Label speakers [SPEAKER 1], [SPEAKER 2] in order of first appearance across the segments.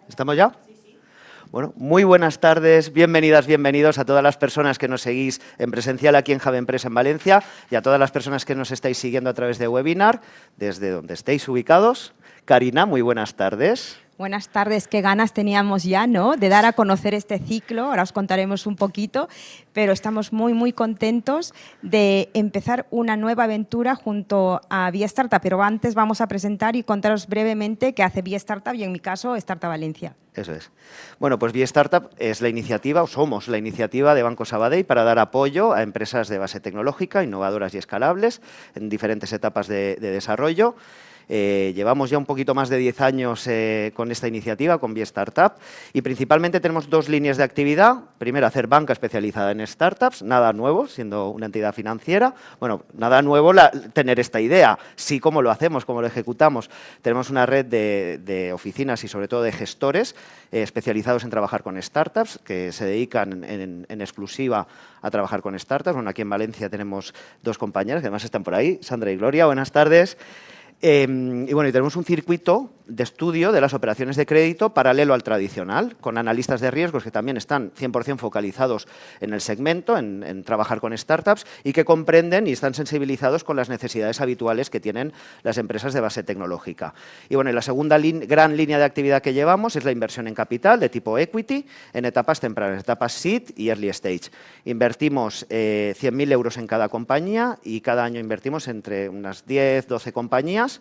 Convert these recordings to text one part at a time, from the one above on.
[SPEAKER 1] ¿Estamos ya? Bueno, muy buenas tardes, bienvenidas, bienvenidos a todas las personas que nos seguís en presencial aquí en Java Empresa en Valencia y a todas las personas que nos estáis siguiendo a través de webinar, desde donde estéis ubicados. Karina, muy buenas tardes.
[SPEAKER 2] Buenas tardes, qué ganas teníamos ya, ¿no?, de dar a conocer este ciclo, ahora os contaremos un poquito, pero estamos muy contentos de empezar una nueva aventura junto a Vía Startup, pero antes vamos a presentar y contaros brevemente qué hace Vía Startup y en mi caso Startup Valencia.
[SPEAKER 1] Eso es. Bueno, pues Vía Startup es la iniciativa, o somos la iniciativa de Banco Sabadell para dar apoyo a empresas de base tecnológica, innovadoras y escalables en diferentes etapas de desarrollo. Llevamos ya un poquito más de 10 años con esta iniciativa, con Vía Startup, y principalmente tenemos dos líneas de actividad. Primero, hacer banca especializada en startups, nada nuevo, siendo una entidad financiera. Bueno, nada nuevo tener esta idea, sí cómo lo hacemos, cómo lo ejecutamos. Tenemos una red de oficinas y sobre todo de gestores especializados en trabajar con startups, que se dedican en exclusiva a trabajar con startups. Bueno, aquí en Valencia tenemos dos compañeras que además están por ahí, Sandra y Gloria, buenas tardes. Y bueno, y tenemos un circuito de estudio de las operaciones de crédito paralelo al tradicional, con analistas de riesgos que también están 100% focalizados en el segmento, en trabajar con startups y que comprenden y están sensibilizados con las necesidades habituales que tienen las empresas de base tecnológica. Y bueno, y la segunda gran línea de actividad que llevamos es la inversión en capital de tipo equity en etapas tempranas, etapas seed y early stage. Invertimos 100.000 euros en cada compañía y cada año invertimos entre unas 10, 12 compañías.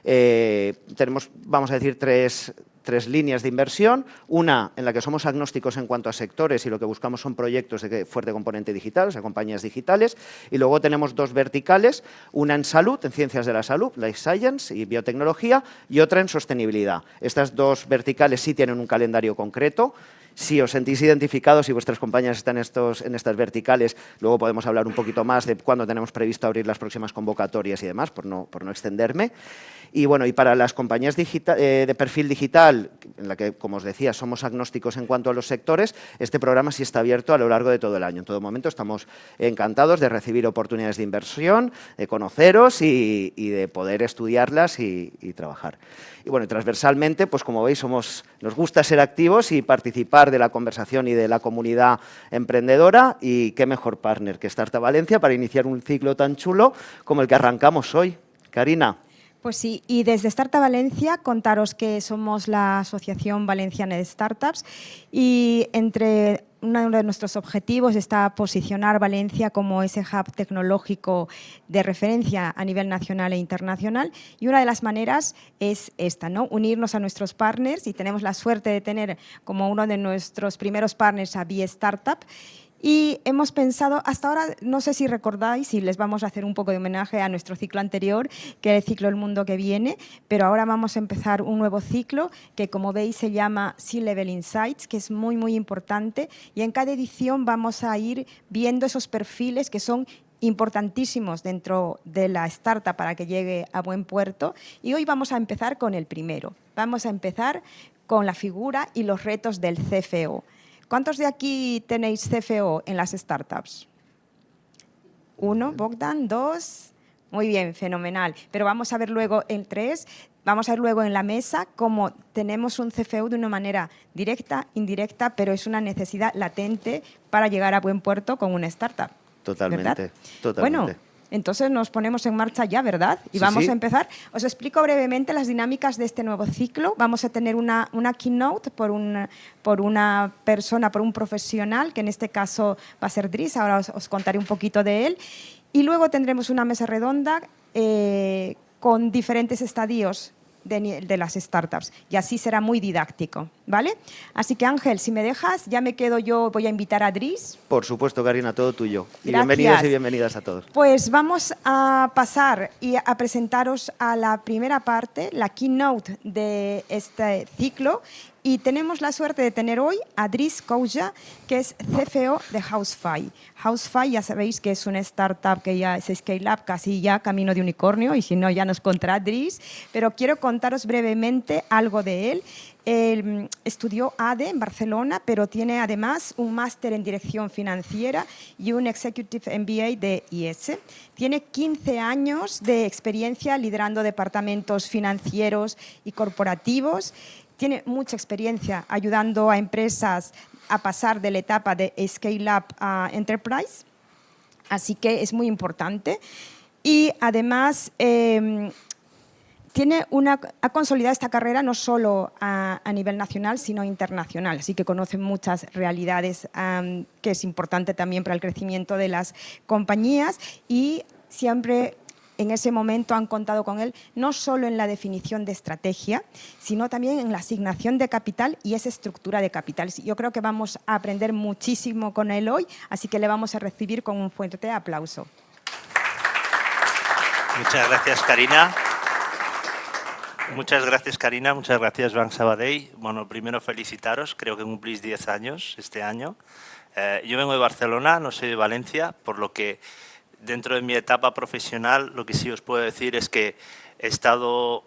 [SPEAKER 1] Tenemos, vamos a decir, tres líneas de inversión. Una en la que somos agnósticos en cuanto a sectores y lo que buscamos son proyectos de fuerte componente digital, o sea, compañías digitales. Y luego tenemos dos verticales, una en salud, en ciencias de la salud, life science y biotecnología, y otra en sostenibilidad. Estas dos verticales sí tienen un calendario concreto. Si os sentís identificados y vuestras compañías están en estas verticales, luego podemos hablar un poquito más de cuándo tenemos previsto abrir las próximas convocatorias y demás, por no extenderme. Y bueno, y para las compañías de perfil digital, en la que, como os decía, somos agnósticos en cuanto a los sectores, este programa sí está abierto a lo largo de todo el año. En todo momento estamos encantados de recibir oportunidades de inversión, de conoceros y de poder estudiarlas y trabajar. Y bueno, transversalmente, pues como veis, nos gusta ser activos y participar de la conversación y de la comunidad emprendedora, y qué mejor partner que Startup Valencia para iniciar un ciclo tan chulo como el que arrancamos hoy. Karina.
[SPEAKER 2] Pues sí, y desde Startup Valencia contaros que somos la Asociación Valenciana de Startups y entre uno de nuestros objetivos está posicionar Valencia como ese hub tecnológico de referencia a nivel nacional e internacional, y una de las maneras es esta, ¿no?, unirnos a nuestros partners, y tenemos la suerte de tener como uno de nuestros primeros partners a Vía Startup. Y hemos pensado, hasta ahora, no sé si recordáis, y les vamos a hacer un poco de homenaje a nuestro ciclo anterior, que era el ciclo El Mundo que Viene, pero ahora vamos a empezar un nuevo ciclo que, como veis, se llama C-Level Insights, que es muy importante, y en cada edición vamos a ir viendo esos perfiles que son importantísimos dentro de la startup para que llegue a buen puerto. Y hoy vamos a empezar con el primero. Vamos a empezar con la figura y los retos del CFO. ¿Cuántos de aquí tenéis CFO en las startups? Uno, Bogdan, dos. Muy bien, fenomenal. Pero vamos a ver luego el tres. Vamos a ver luego en la mesa cómo tenemos un CFO de una manera directa, indirecta, pero es una necesidad latente para llegar a buen puerto con una startup.
[SPEAKER 1] Totalmente,
[SPEAKER 2] ¿verdad?
[SPEAKER 1] totalmente.
[SPEAKER 2] Bueno, entonces nos ponemos en marcha ya, ¿verdad? Y
[SPEAKER 1] Sí,
[SPEAKER 2] vamos
[SPEAKER 1] sí.
[SPEAKER 2] a empezar. Os explico brevemente las dinámicas de este nuevo ciclo. Vamos a tener una keynote por una persona, por un profesional, que en este caso va a ser Dries. Ahora os contaré un poquito de él. Y luego tendremos una mesa redonda con diferentes estadios de las startups, y así será muy didáctico, ¿vale? Así que, Ángel, si me dejas, ya me quedo yo, voy a invitar a Dries.
[SPEAKER 1] Por supuesto, Karina, todo tuyo. Y
[SPEAKER 2] Gracias.
[SPEAKER 1] bienvenidos y bienvenidas a todos.
[SPEAKER 2] Pues vamos a pasar y a presentaros a la primera parte, la keynote de este ciclo, y tenemos la suerte de tener hoy a Dries Kouja, que es CFO de Housefy. Housefy, ya sabéis que es una startup que ya es scale-up, casi ya camino de unicornio, y si no ya nos contará Dries, pero quiero contaros brevemente algo de él. Él estudió ADE en Barcelona, pero tiene además un máster en dirección financiera y un Executive MBA de IES. Tiene 15 años de experiencia liderando departamentos financieros y corporativos. tiene mucha experiencia ayudando a empresas a pasar de la etapa de Scale-up a Enterprise, así que es muy importante. Y además ha consolidado esta carrera no solo a nivel nacional, sino internacional, así que conoce muchas realidades, que es importante también para el crecimiento de las compañías, y siempre en ese momento han contado con él, no solo en la definición de estrategia, sino también en la asignación de capital y esa estructura de capital. Yo creo que vamos a aprender muchísimo con él hoy, así que le vamos a recibir con un fuerte aplauso.
[SPEAKER 3] Muchas gracias, Karina. Muchas gracias, Karina. Muchas gracias, Banc Sabadell. Bueno, primero felicitaros. Creo que cumplís 10 años este año. Yo vengo de Barcelona, no soy de Valencia, por lo que dentro de mi etapa profesional lo que sí os puedo decir es que he estado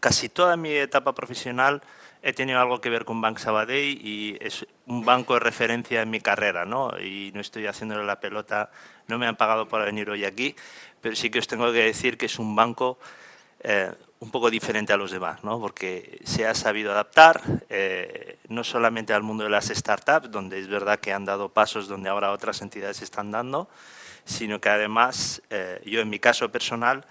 [SPEAKER 3] casi toda mi etapa profesional, he tenido algo que ver con Banc Sabadell y es un banco de referencia en mi carrera, ¿no? Y no estoy haciéndole la pelota, no me han pagado por venir hoy aquí, pero sí que os tengo que decir que es un banco un poco diferente a los demás, ¿no? Porque se ha sabido adaptar, no solamente al mundo de las startups, donde es verdad que han dado pasos donde ahora otras entidades están dando, sino que además, yo en mi caso personal,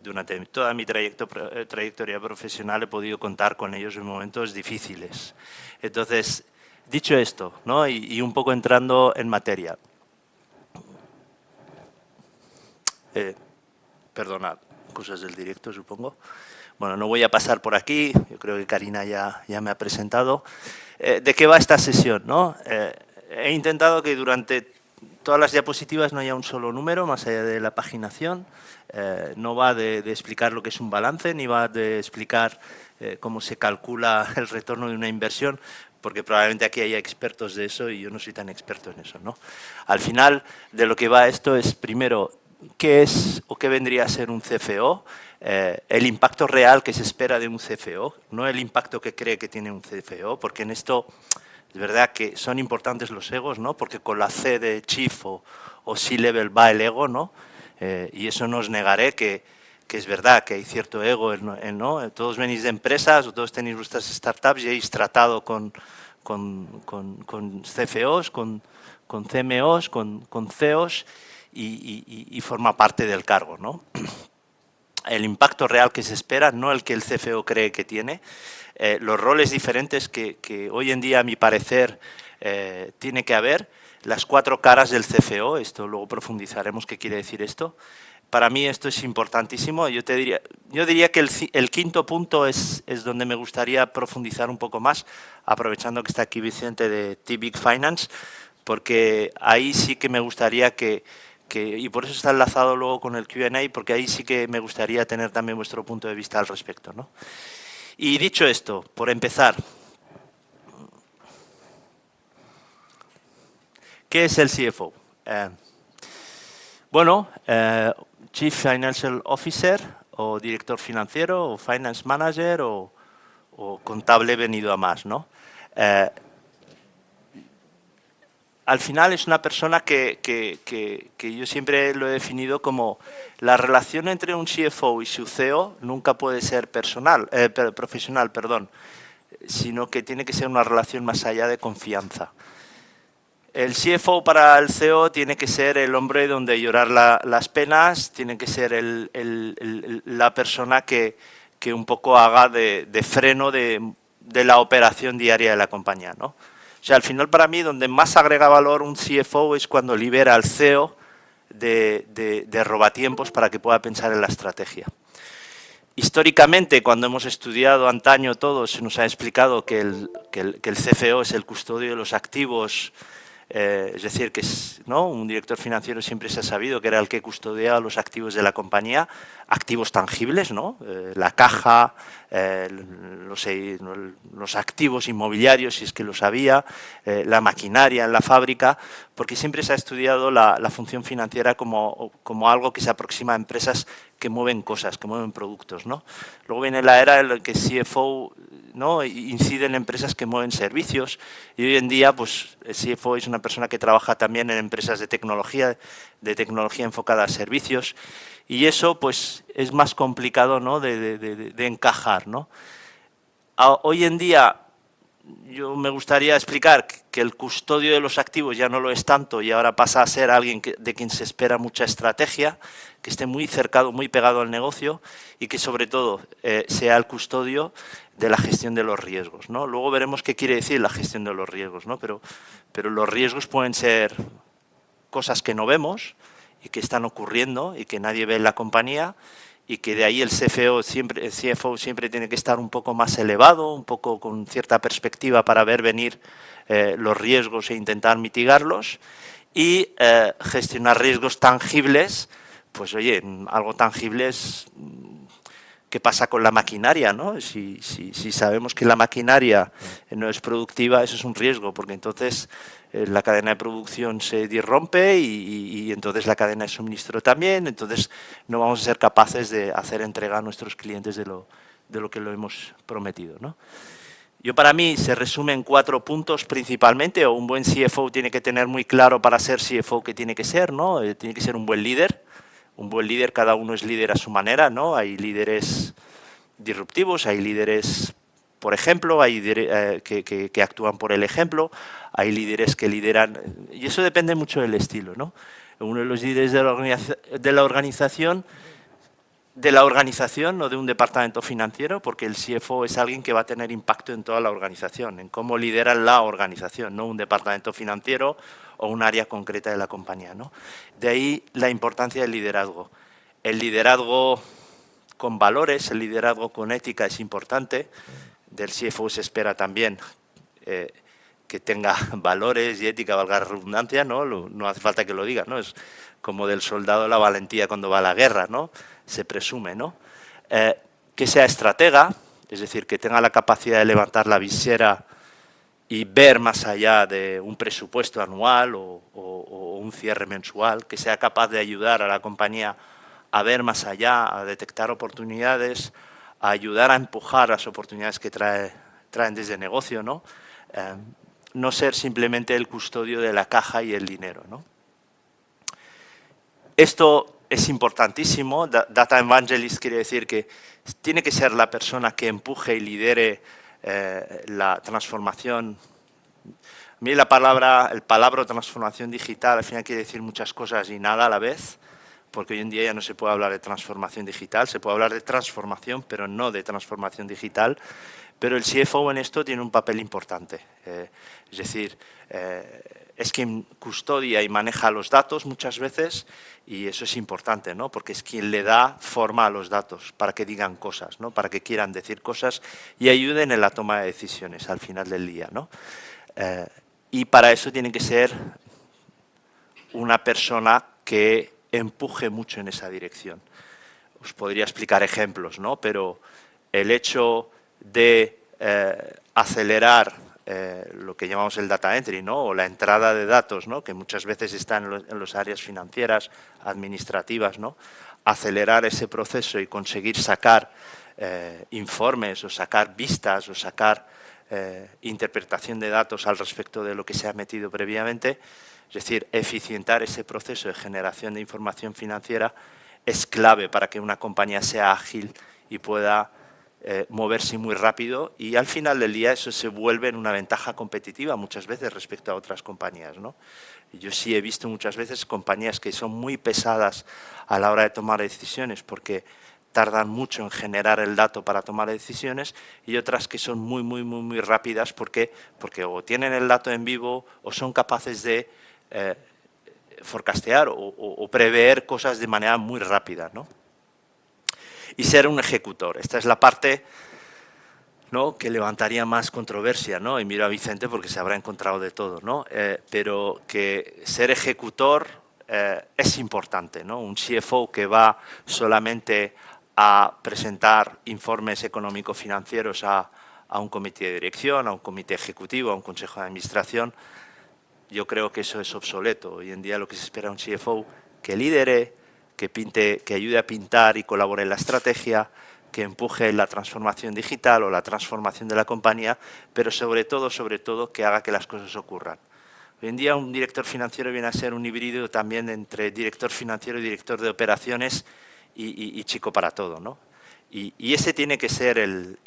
[SPEAKER 3] durante toda mi trayectoria profesional he podido contar con ellos en momentos difíciles. Entonces, dicho esto, ¿no? y un poco entrando en materia. Perdonad, cosas del directo, supongo. Bueno, no voy a pasar por aquí, yo creo que Karina ya me ha presentado. ¿De qué va esta sesión, no? He intentado que durante todas las diapositivas no haya un solo número, más allá de la paginación. No va de explicar lo que es un balance, ni va de explicar cómo se calcula el retorno de una inversión, porque probablemente aquí haya expertos de eso y yo no soy tan experto en eso, ¿no? Al final, de lo que va esto es, primero, ¿qué es o qué vendría a ser un CFO? El impacto real que se espera de un CFO, no el impacto que cree que tiene un CFO, porque en esto es verdad que son importantes los egos, ¿no? Porque con la C de Chief o C-Level va el ego, ¿no? Y eso no os negaré que es verdad que hay cierto ego, ¿no? Todos venís de empresas o todos tenéis vuestras startups y habéis tratado con CFOs, con CMOs, con CEOs y forma parte del cargo, ¿no? El impacto real que se espera, no el que el CFO cree que tiene. Los roles diferentes que hoy en día, a mi parecer, tiene que haber. Las 4 caras del CFO, esto luego profundizaremos qué quiere decir esto. Para mí esto es importantísimo. Yo diría que el quinto punto es donde me gustaría profundizar un poco más, aprovechando que está aquí Vicente de T-Big Finance, porque ahí sí que me gustaría y por eso está enlazado luego con el Q&A, porque ahí sí que me gustaría tener también vuestro punto de vista al respecto, ¿no? Y dicho esto, por empezar, ¿qué es el CFO? Bueno, Chief Financial Officer o director financiero o Finance Manager o contable venido a más, ¿no? Al final es una persona que yo siempre lo he definido como la relación entre un CFO y su CEO nunca puede ser profesional, sino que tiene que ser una relación más allá de confianza. El CFO para el CEO tiene que ser el hombre donde llorar las penas, tiene que ser la persona que un poco haga de freno de la operación diaria de la compañía, ¿no? O sea, al final para mí donde más agrega valor un CFO es cuando libera al CEO de robatiempos para que pueda pensar en la estrategia. Históricamente, cuando hemos estudiado antaño todo, se nos ha explicado que el CFO es el custodio de los activos, es decir, que ¿no? Un director financiero siempre se ha sabido que era el que custodiaba los activos de la compañía, activos tangibles, ¿no? La caja, los activos inmobiliarios, si es que los había, la maquinaria en la fábrica, porque siempre se ha estudiado la función financiera como algo que se aproxima a empresas que mueven cosas, que mueven productos, ¿no? Luego viene la era en la que CFO, ¿no? Incide en empresas que mueven servicios y hoy en día pues, el CFO es una persona que trabaja también en empresas de tecnología enfocada a servicios y eso pues, es más complicado, ¿no? de encajar, ¿no? Hoy en día yo me gustaría explicar que el custodio de los activos ya no lo es tanto y ahora pasa a ser alguien de quien se espera mucha estrategia, que esté muy cercado, muy pegado al negocio y que sobre todo sea el custodio de la gestión de los riesgos, ¿no? Luego veremos qué quiere decir la gestión de los riesgos, ¿no? Pero los riesgos pueden ser cosas que no vemos y que están ocurriendo y que nadie ve en la compañía, y que de ahí el CFO siempre tiene que estar un poco más elevado, un poco con cierta perspectiva para ver venir los riesgos e intentar mitigarlos, y gestionar riesgos tangibles. Pues oye, algo tangible es qué pasa con la maquinaria, ¿no? Si sabemos que la maquinaria no es productiva, eso es un riesgo, porque entonces la cadena de producción se disrompe y entonces la cadena de suministro también, entonces no vamos a ser capaces de hacer entrega a nuestros clientes de lo que lo hemos prometido, ¿no? Para mí se resume en 4 puntos principalmente. Un buen CFO tiene que tener muy claro para ser CFO qué tiene que ser, ¿no? Tiene que ser un buen líder. Un buen líder, cada uno es líder a su manera, ¿no? Hay líderes disruptivos, hay líderes, por ejemplo, hay que actúan por el ejemplo, hay líderes que lideran, y eso depende mucho del estilo, ¿no? Uno de los líderes de la organización, no de un departamento financiero, porque el CFO es alguien que va a tener impacto en toda la organización, en cómo lidera la organización, no un departamento financiero o un área concreta de la compañía, ¿no? De ahí la importancia del liderazgo. El liderazgo con valores, el liderazgo con ética es importante. Del CFO se espera también que tenga valores y ética, valga la redundancia, ¿no? No hace falta que lo diga, ¿no? Es como del soldado la valentía cuando va a la guerra, ¿no? Se presume, ¿no? Que sea estratega, es decir, que tenga la capacidad de levantar la visera y ver más allá de un presupuesto anual o un cierre mensual, que sea capaz de ayudar a la compañía a ver más allá, a detectar oportunidades, a ayudar a empujar las oportunidades que traen desde negocio, ¿no? No ser simplemente el custodio de la caja y el dinero, ¿no? Esto es importantísimo. Data Evangelist quiere decir que tiene que ser la persona que empuje y lidere la transformación. A mí el palabra transformación digital al final quiere decir muchas cosas y nada a la vez, porque hoy en día ya no se puede hablar de transformación digital, se puede hablar de transformación, pero no de transformación digital. Pero el CFO en esto tiene un papel importante. Es decir, es quien custodia y maneja los datos muchas veces, y eso es importante, ¿no? Porque es quien le da forma a los datos para que digan cosas, ¿no? Para que quieran decir cosas y ayuden en la toma de decisiones al final del día, ¿no? Y para eso tiene que ser una persona que empuje mucho en esa dirección. Os podría explicar ejemplos, ¿no? Pero el hecho de acelerar lo que llamamos el data entry, ¿no? O la entrada de datos, ¿no? Que muchas veces está en las áreas financieras, administrativas, ¿no? Acelerar ese proceso y conseguir sacar informes o sacar vistas o sacar interpretación de datos al respecto de lo que se ha metido previamente, es decir, eficientar ese proceso de generación de información financiera es clave para que una compañía sea ágil y pueda moverse muy rápido, y al final del día eso se vuelve en una ventaja competitiva muchas veces respecto a otras compañías, ¿no? Yo sí he visto muchas veces compañías que son muy pesadas a la hora de tomar decisiones porque tardan mucho en generar el dato para tomar decisiones, y otras que son muy rápidas porque o tienen el dato en vivo o son capaces de forecastear o prever cosas de manera muy rápida, ¿no? Y ser un ejecutor. Esta es la parte, ¿no?, que levantaría más controversia, ¿no? Y miro a Vicente porque se habrá encontrado de todo, ¿no? Pero que ser ejecutor es importante, ¿no? Un CFO que va solamente a presentar informes económico-financieros a un comité de dirección, a un comité ejecutivo, a un consejo de administración, yo creo que eso es obsoleto. Hoy en día lo que se espera de un CFO que lidere, que pinte, que ayude a pintar y colabore en la estrategia, que empuje la transformación digital o la transformación de la compañía, pero sobre todo que haga que las cosas ocurran. Hoy en día un director financiero viene a ser un híbrido también entre director financiero y director de operaciones y chico para todo, ¿no? Y ese tiene que ser el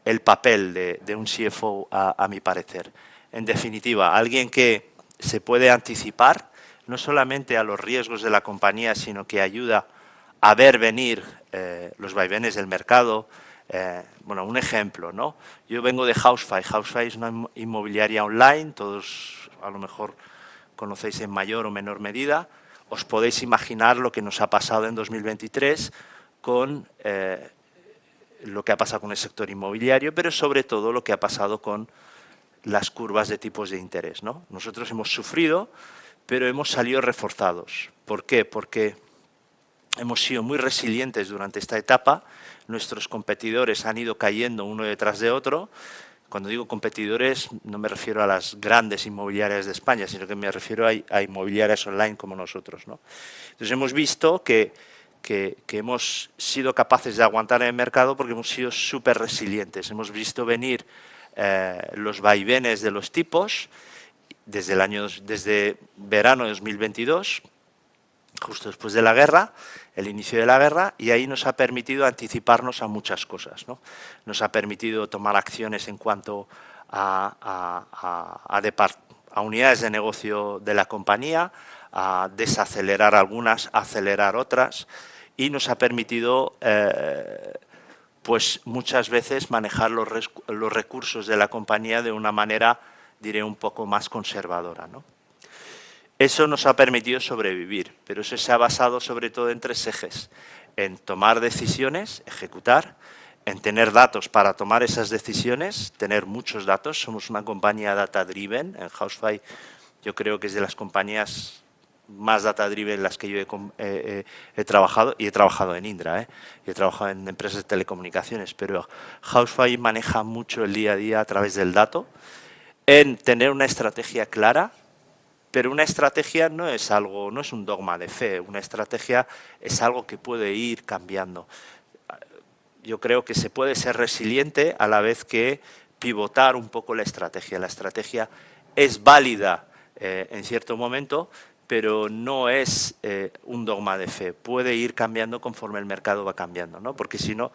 [SPEAKER 3] el papel de un CFO, a mi parecer. En definitiva, alguien que se puede anticipar no solamente a los riesgos de la compañía, sino que ayuda a ver venir los vaivenes del mercado. Bueno, un ejemplo, ¿no? Yo vengo de Housefly. Housefly es una inmobiliaria online, todos a lo mejor conocéis en mayor o menor medida. Os podéis imaginar lo que nos ha pasado en 2023 con lo que ha pasado con el sector inmobiliario, pero sobre todo lo que ha pasado con las curvas de tipos de interés, ¿no? Nosotros hemos sufrido, pero hemos salido reforzados. ¿Por qué? Porque hemos sido muy resilientes durante esta etapa, nuestros competidores han ido cayendo uno detrás de otro. Cuando digo competidores no me refiero a las grandes inmobiliarias de España, sino que me refiero a inmobiliarias online como nosotros, ¿no? Entonces hemos visto que hemos sido capaces de aguantar en el mercado porque hemos sido súper resilientes. Hemos visto venir los vaivenes de los tipos desde verano de 2022, justo después de la guerra, el inicio de la guerra, y ahí nos ha permitido anticiparnos a muchas cosas, ¿no? Nos ha permitido tomar acciones en cuanto a unidades de negocio de la compañía, a desacelerar algunas, acelerar otras, y nos ha permitido pues muchas veces manejar los recursos de la compañía de una manera, diré, un poco más conservadora, ¿no? Eso nos ha permitido sobrevivir, pero eso se ha basado sobre todo en 3 ejes: en tomar decisiones, ejecutar, en tener datos para tomar esas decisiones, tener muchos datos. Somos una compañía data-driven. En Housefly yo creo que es de las compañías más data-driven en las que yo he trabajado, y he trabajado en Indra, y he trabajado en empresas de telecomunicaciones, pero Housefly maneja mucho el día a día a través del dato, en tener una estrategia clara. Pero una estrategia no es un dogma de fe, una estrategia es algo que puede ir cambiando. Yo creo que se puede ser resiliente a la vez que pivotar un poco la estrategia. La estrategia es válida en cierto momento, pero no es un dogma de fe. Puede ir cambiando conforme el mercado va cambiando, ¿no? Porque si no,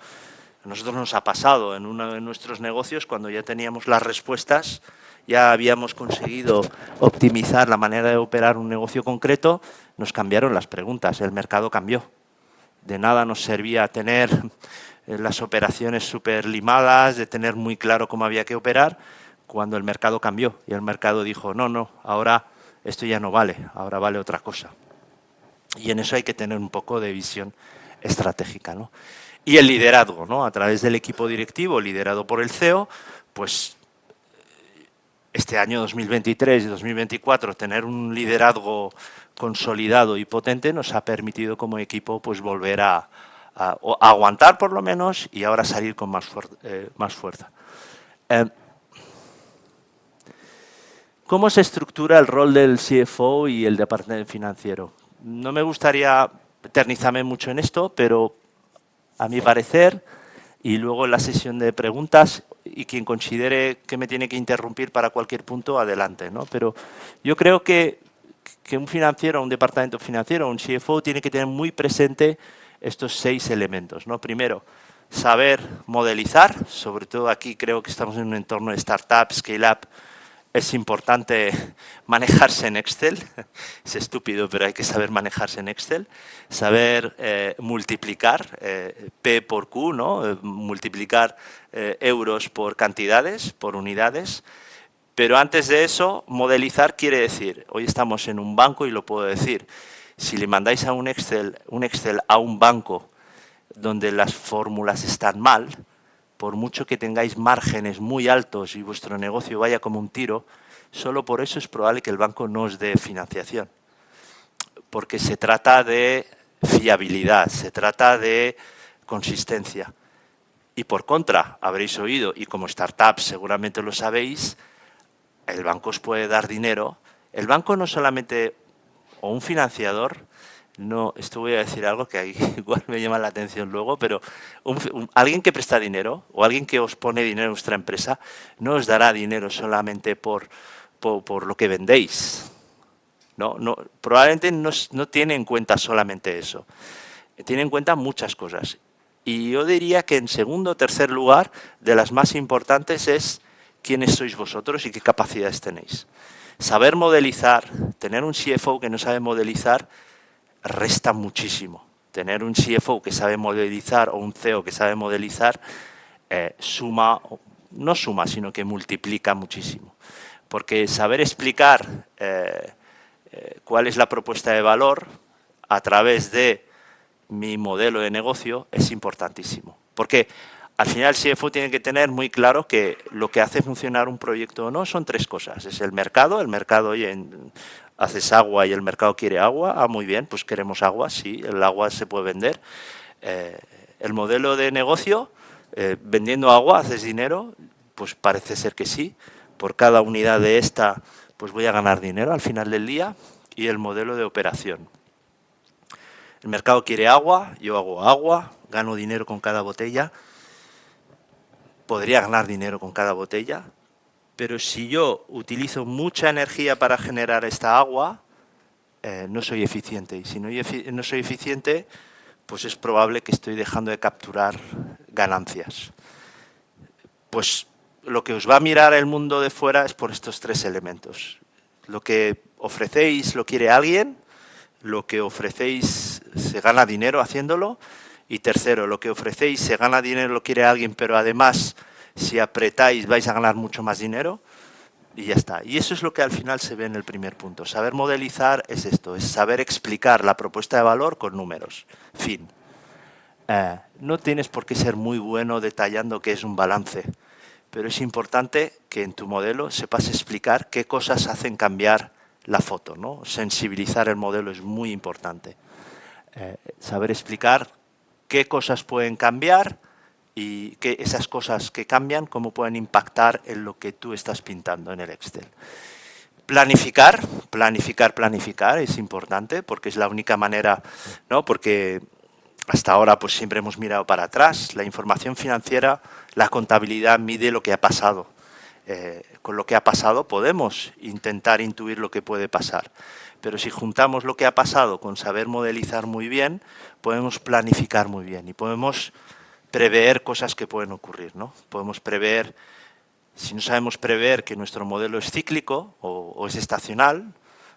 [SPEAKER 3] a nosotros nos ha pasado en uno de nuestros negocios, cuando ya teníamos las respuestas, ya habíamos conseguido optimizar la manera de operar un negocio concreto, nos cambiaron las preguntas, el mercado cambió. De nada nos servía tener las operaciones súper limadas, de tener muy claro cómo había que operar, cuando el mercado cambió y el mercado dijo, no, ahora esto ya no vale, ahora vale otra cosa. Y en eso hay que tener un poco de visión estratégica, ¿no? Y el liderazgo, ¿no? A través del equipo directivo liderado por el CEO, pues este año 2023 y 2024 tener un liderazgo consolidado y potente nos ha permitido como equipo pues volver a aguantar por lo menos, y ahora salir con más fuerza. ¿Cómo se estructura el rol del CFO y el departamento financiero? No me gustaría eternizarme mucho en esto, pero a mi parecer, y luego en la sesión de preguntas, y quien considere que me tiene que interrumpir para cualquier punto, adelante, ¿no? Pero yo creo que un financiero, un departamento financiero, un CFO, tiene que tener muy presente estos 6 elementos, ¿no? Primero, saber modelizar, sobre todo aquí creo que estamos en un entorno de startup, scale-up. Es importante manejarse en Excel, es estúpido, pero hay que saber manejarse en Excel, saber multiplicar P por Q, ¿no? Multiplicar euros por cantidades, por unidades, pero antes de eso, modelizar quiere decir, hoy estamos en un banco y lo puedo decir, si le mandáis a un Excel a un banco donde las fórmulas están mal, por mucho que tengáis márgenes muy altos y vuestro negocio vaya como un tiro, solo por eso es probable que el banco no os dé financiación. Porque se trata de fiabilidad, se trata de consistencia. Y por contra, habréis oído, y como startup seguramente lo sabéis, el banco os puede dar dinero. El banco no solamente, o un financiador, no, esto voy a decir algo que igual me llama la atención luego, pero alguien que presta dinero o alguien que os pone dinero en vuestra empresa no os dará dinero solamente por lo que vendéis. No, probablemente no tiene en cuenta solamente eso. Tiene en cuenta muchas cosas. Y yo diría que en segundo o tercer lugar, de las más importantes es quiénes sois vosotros y qué capacidades tenéis. Saber modelizar, tener un CFO que no sabe modelizar, resta muchísimo. Tener un CFO que sabe modelizar o un CEO que sabe modelizar, suma, no suma, sino que multiplica muchísimo. Porque saber explicar cuál es la propuesta de valor a través de mi modelo de negocio es importantísimo. Porque al final el CFO tiene que tener muy claro que lo que hace funcionar un proyecto o no son tres cosas. Es el mercado, oye, haces agua y el mercado quiere agua, muy bien, pues queremos agua, sí, el agua se puede vender. El modelo de negocio, vendiendo agua haces dinero, pues parece ser que sí. Por cada unidad de esta, pues voy a ganar dinero al final del día. Y el modelo de operación. El mercado quiere agua, yo hago agua, gano dinero con cada botella. Podría ganar dinero con cada botella, pero si yo utilizo mucha energía para generar esta agua, no soy eficiente. Y si no soy eficiente, pues es probable que estoy dejando de capturar ganancias. Pues lo que os va a mirar el mundo de fuera es por estos tres elementos. Lo que ofrecéis lo quiere alguien, lo que ofrecéis se gana dinero haciéndolo, y tercero, lo que ofrecéis se gana dinero, lo quiere alguien, pero además si apretáis vais a ganar mucho más dinero, y ya está. Y eso es lo que al final se ve en el primer punto. Saber modelizar es esto, es saber explicar la propuesta de valor con números. Fin. No tienes por qué ser muy bueno detallando qué es un balance, pero es importante que en tu modelo sepas explicar qué cosas hacen cambiar la foto, ¿no? Sensibilizar el modelo es muy importante. Saber explicar qué cosas pueden cambiar y que esas cosas que cambian, cómo pueden impactar en lo que tú estás pintando en el Excel. Planificar es importante porque es la única manera, ¿no? Porque hasta ahora pues siempre hemos mirado para atrás. La información financiera, la contabilidad mide lo que ha pasado. Con lo que ha pasado podemos intentar intuir lo que puede pasar. Pero si juntamos lo que ha pasado con saber modelizar muy bien, podemos planificar muy bien y podemos prever cosas que pueden ocurrir, ¿no? Podemos prever, si no sabemos prever que nuestro modelo es cíclico o es estacional,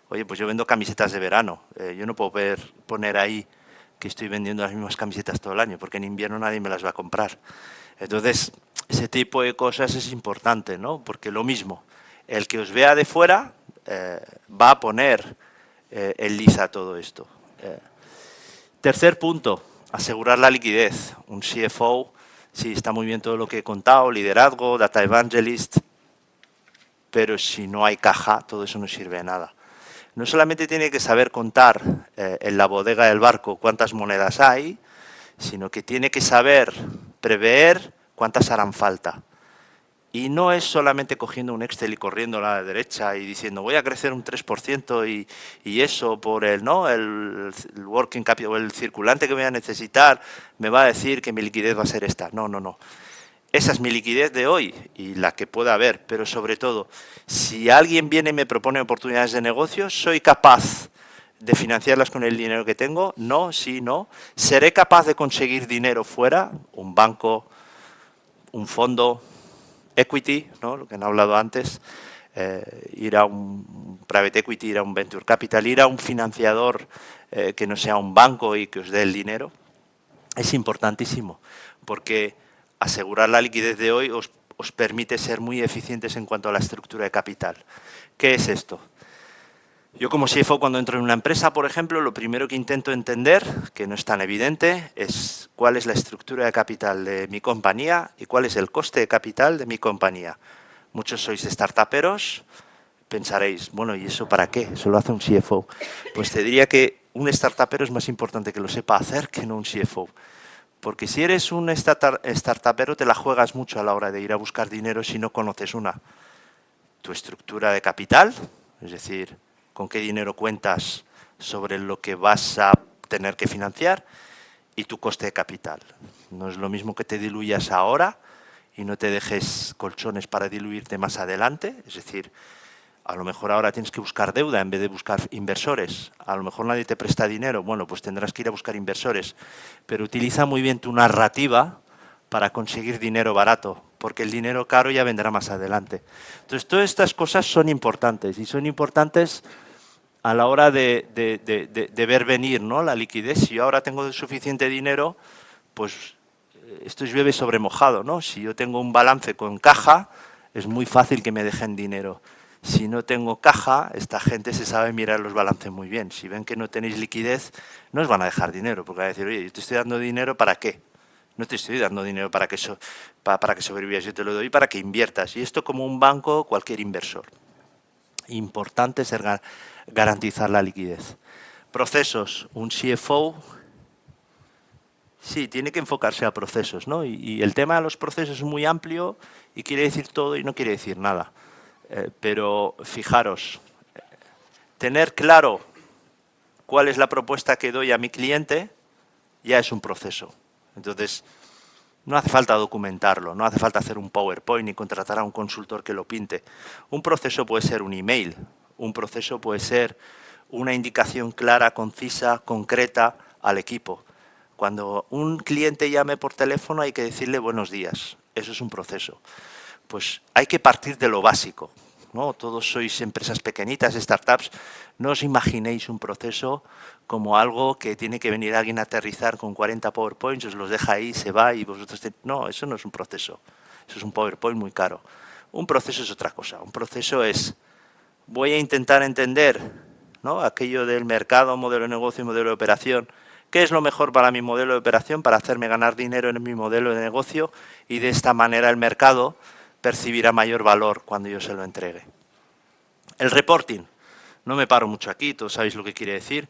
[SPEAKER 3] oye, pues yo vendo camisetas de verano. Yo no puedo poner ahí que estoy vendiendo las mismas camisetas todo el año, porque en invierno nadie me las va a comprar. Entonces, ese tipo de cosas es importante, ¿no? Porque lo mismo, el que os vea de fuera va a poner en liza todo esto. Tercer punto, asegurar la liquidez. Un CFO, sí, está muy bien todo lo que he contado, liderazgo, data evangelist, pero si no hay caja, todo eso no sirve de nada. No solamente tiene que saber contar en la bodega del barco cuántas monedas hay, sino que tiene que saber prever cuántas harán falta. Y no es solamente cogiendo un Excel y corriendo a la derecha y diciendo voy a crecer un 3% y eso por el working capital, el circulante que voy a necesitar me va a decir que mi liquidez va a ser esta. No, no, no. Esa es mi liquidez de hoy y la que pueda haber, pero sobre todo, si alguien viene y me propone oportunidades de negocio, ¿soy capaz de financiarlas con el dinero que tengo? No, sí, no. ¿Seré capaz de conseguir dinero fuera? Un banco, un fondo, equity, ¿no? Lo que han hablado antes, ir a un private equity, ir a un venture capital, ir a un financiador que no sea un banco y que os dé el dinero, es importantísimo, porque asegurar la liquidez de hoy os permite ser muy eficientes en cuanto a la estructura de capital. ¿Qué es esto? Yo como CFO cuando entro en una empresa, por ejemplo, lo primero que intento entender, que no es tan evidente, es cuál es la estructura de capital de mi compañía y cuál es el coste de capital de mi compañía. Muchos sois startuperos, pensaréis, bueno, ¿y eso para qué? Eso lo hace un CFO. Pues te diría que un startupero es más importante que lo sepa hacer que no un CFO. Porque si eres un startupero te la juegas mucho a la hora de ir a buscar dinero si no conoces tu estructura de capital, es decir, con qué dinero cuentas sobre lo que vas a tener que financiar y tu coste de capital. No es lo mismo que te diluyas ahora y no te dejes colchones para diluirte más adelante, es decir, A lo mejor ahora tienes que buscar deuda en vez de buscar inversores. A lo mejor nadie te presta dinero. Bueno, pues tendrás que ir a buscar inversores. Pero utiliza muy bien tu narrativa para conseguir dinero barato, porque el dinero caro ya vendrá más adelante. Entonces, todas estas cosas son importantes y son importantes a la hora de ver venir, ¿no?, la liquidez. Si yo ahora tengo suficiente dinero, pues esto es llueve sobre mojado, ¿no? Si yo tengo un balance con caja, es muy fácil que me dejen dinero. Si no tengo caja, esta gente se sabe mirar los balances muy bien. Si ven que no tenéis liquidez, no os van a dejar dinero, porque van a decir, oye, yo te estoy dando dinero, ¿para qué? No te estoy dando dinero para que sobrevivas, yo te lo doy para que inviertas. Y esto como un banco, cualquier inversor. Importante es garantizar la liquidez. Procesos. Un CFO, sí, tiene que enfocarse a procesos, ¿no? Y el tema de los procesos es muy amplio y quiere decir todo y no quiere decir nada. Pero fijaros, tener claro cuál es la propuesta que doy a mi cliente ya es un proceso. Entonces, no hace falta documentarlo, no hace falta hacer un PowerPoint ni contratar a un consultor que lo pinte. Un proceso puede ser un email, un proceso puede ser una indicación clara, concisa, concreta al equipo. Cuando un cliente llame por teléfono hay que decirle buenos días, eso es un proceso. Pues hay que partir de lo básico, ¿no? Todos sois empresas pequeñitas, startups, no os imaginéis un proceso como algo que tiene que venir alguien a aterrizar con 40 PowerPoints, os los deja ahí, se va y vosotros... No, eso no es un proceso, eso es un PowerPoint muy caro. Un proceso es otra cosa, un proceso es, voy a intentar entender, ¿no?, aquello del mercado, modelo de negocio y modelo de operación. ¿Qué es lo mejor para mi modelo de operación, para hacerme ganar dinero en mi modelo de negocio? Y de esta manera el mercado percibirá mayor valor cuando yo se lo entregue. El reporting. No me paro mucho aquí, todos sabéis lo que quiere decir.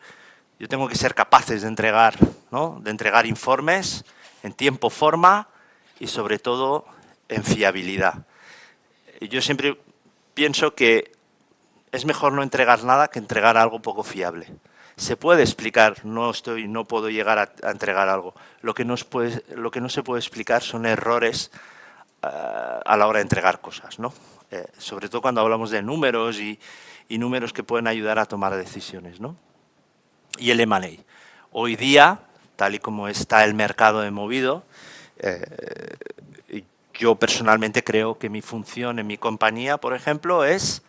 [SPEAKER 3] Yo tengo que ser capaces de entregar, ¿no?, de entregar informes en tiempo, forma y sobre todo en fiabilidad. Yo siempre pienso que es mejor no entregar nada que entregar algo poco fiable. Se puede explicar, no puedo llegar a entregar algo. Lo que no se puede explicar son errores a la hora de entregar cosas, ¿no? Sobre todo cuando hablamos de números y números que pueden ayudar a tomar decisiones, ¿no? Y el M&A. Hoy día, tal y como está el mercado de movido, yo personalmente creo que mi función en mi compañía, por ejemplo, es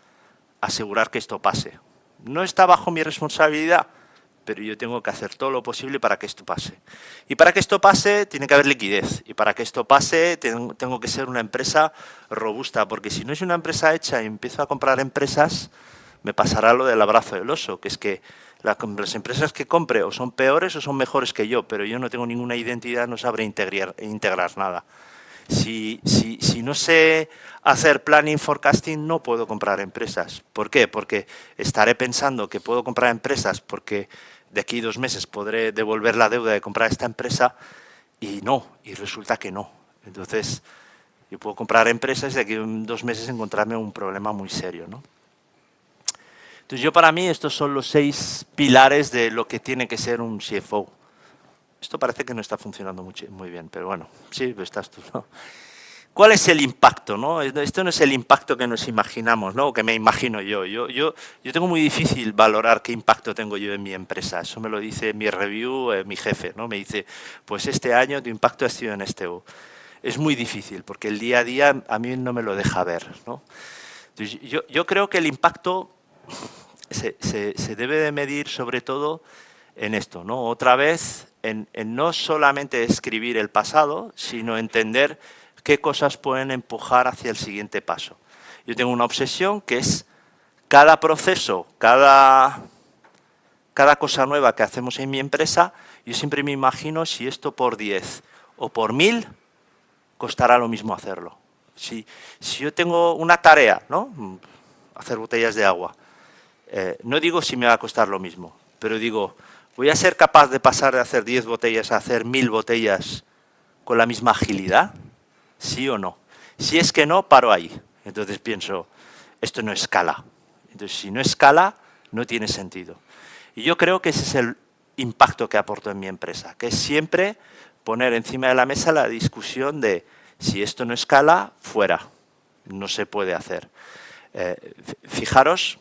[SPEAKER 3] asegurar que esto pase. No está bajo mi responsabilidad, pero yo tengo que hacer todo lo posible para que esto pase. Y para que esto pase, tiene que haber liquidez. Y para que esto pase, tengo que ser una empresa robusta, porque si no es una empresa hecha y empiezo a comprar empresas, me pasará lo del abrazo del oso, que es que las empresas que compre o son peores o son mejores que yo, pero yo no tengo ninguna identidad, no sabré integrar nada. Si no sé hacer planning forecasting, no puedo comprar empresas. ¿Por qué? Porque estaré pensando que puedo comprar empresas porque de aquí a 2 meses podré devolver la deuda de comprar esta empresa y resulta que no. Entonces, yo puedo comprar empresas y de aquí a 2 meses encontrarme un problema muy serio, ¿no? Entonces, para mí, estos son los 6 pilares de lo que tiene que ser un CFO. Esto parece que no está funcionando muy bien, pero bueno, sí, estás tú, ¿no? ¿Cuál es el impacto, no? Esto no es el impacto que nos imaginamos, ¿no?, o que me imagino yo. Yo tengo muy difícil valorar qué impacto tengo yo en mi empresa. Eso me lo dice mi review, mi jefe, ¿no? Me dice, pues este año tu impacto ha sido en este. Es muy difícil, porque el día a día a mí no me lo deja ver, ¿no? Entonces, yo creo que el impacto se debe de medir sobre todo en esto, ¿no? Otra vez, en no solamente escribir el pasado, sino entender qué cosas pueden empujar hacia el siguiente paso. Yo tengo una obsesión que es cada proceso, cada cosa nueva que hacemos en mi empresa, yo siempre me imagino si esto por 10 o por 1000 costará lo mismo hacerlo. Si yo tengo una tarea, ¿no?, hacer botellas de agua, no digo si me va a costar lo mismo, pero digo, ¿voy a ser capaz de pasar de hacer 10 botellas a hacer 1000 botellas con la misma agilidad? ¿Sí o no? Si es que no, paro ahí. Entonces pienso, esto no escala. Entonces, si no escala, no tiene sentido. Y yo creo que ese es el impacto que aporto en mi empresa, que es siempre poner encima de la mesa la discusión de si esto no escala, fuera. No se puede hacer. Fijaros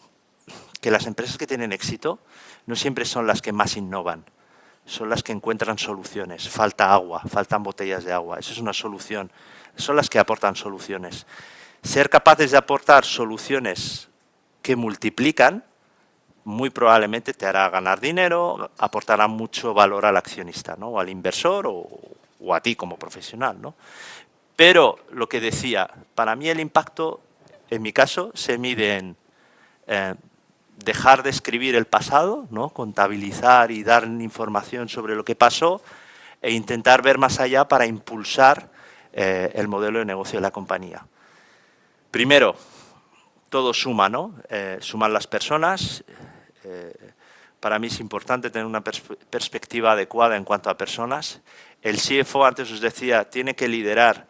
[SPEAKER 3] que las empresas que tienen éxito no siempre son las que más innovan, son las que encuentran soluciones. Falta agua, faltan botellas de agua, eso es una solución. Son las que aportan soluciones. Ser capaces de aportar soluciones que multiplican, muy probablemente te hará ganar dinero, aportará mucho valor al accionista, ¿no? O al inversor o a ti como profesional, ¿no? Pero lo que decía, para mí el impacto, en mi caso, se mide en dejar de escribir el pasado, ¿no? Contabilizar y dar información sobre lo que pasó e intentar ver más allá para impulsar el modelo de negocio de la compañía. Primero, todo suma, ¿no? Suman las personas. Para mí es importante tener una perspectiva adecuada en cuanto a personas. El CFO, antes os decía, tiene que liderar,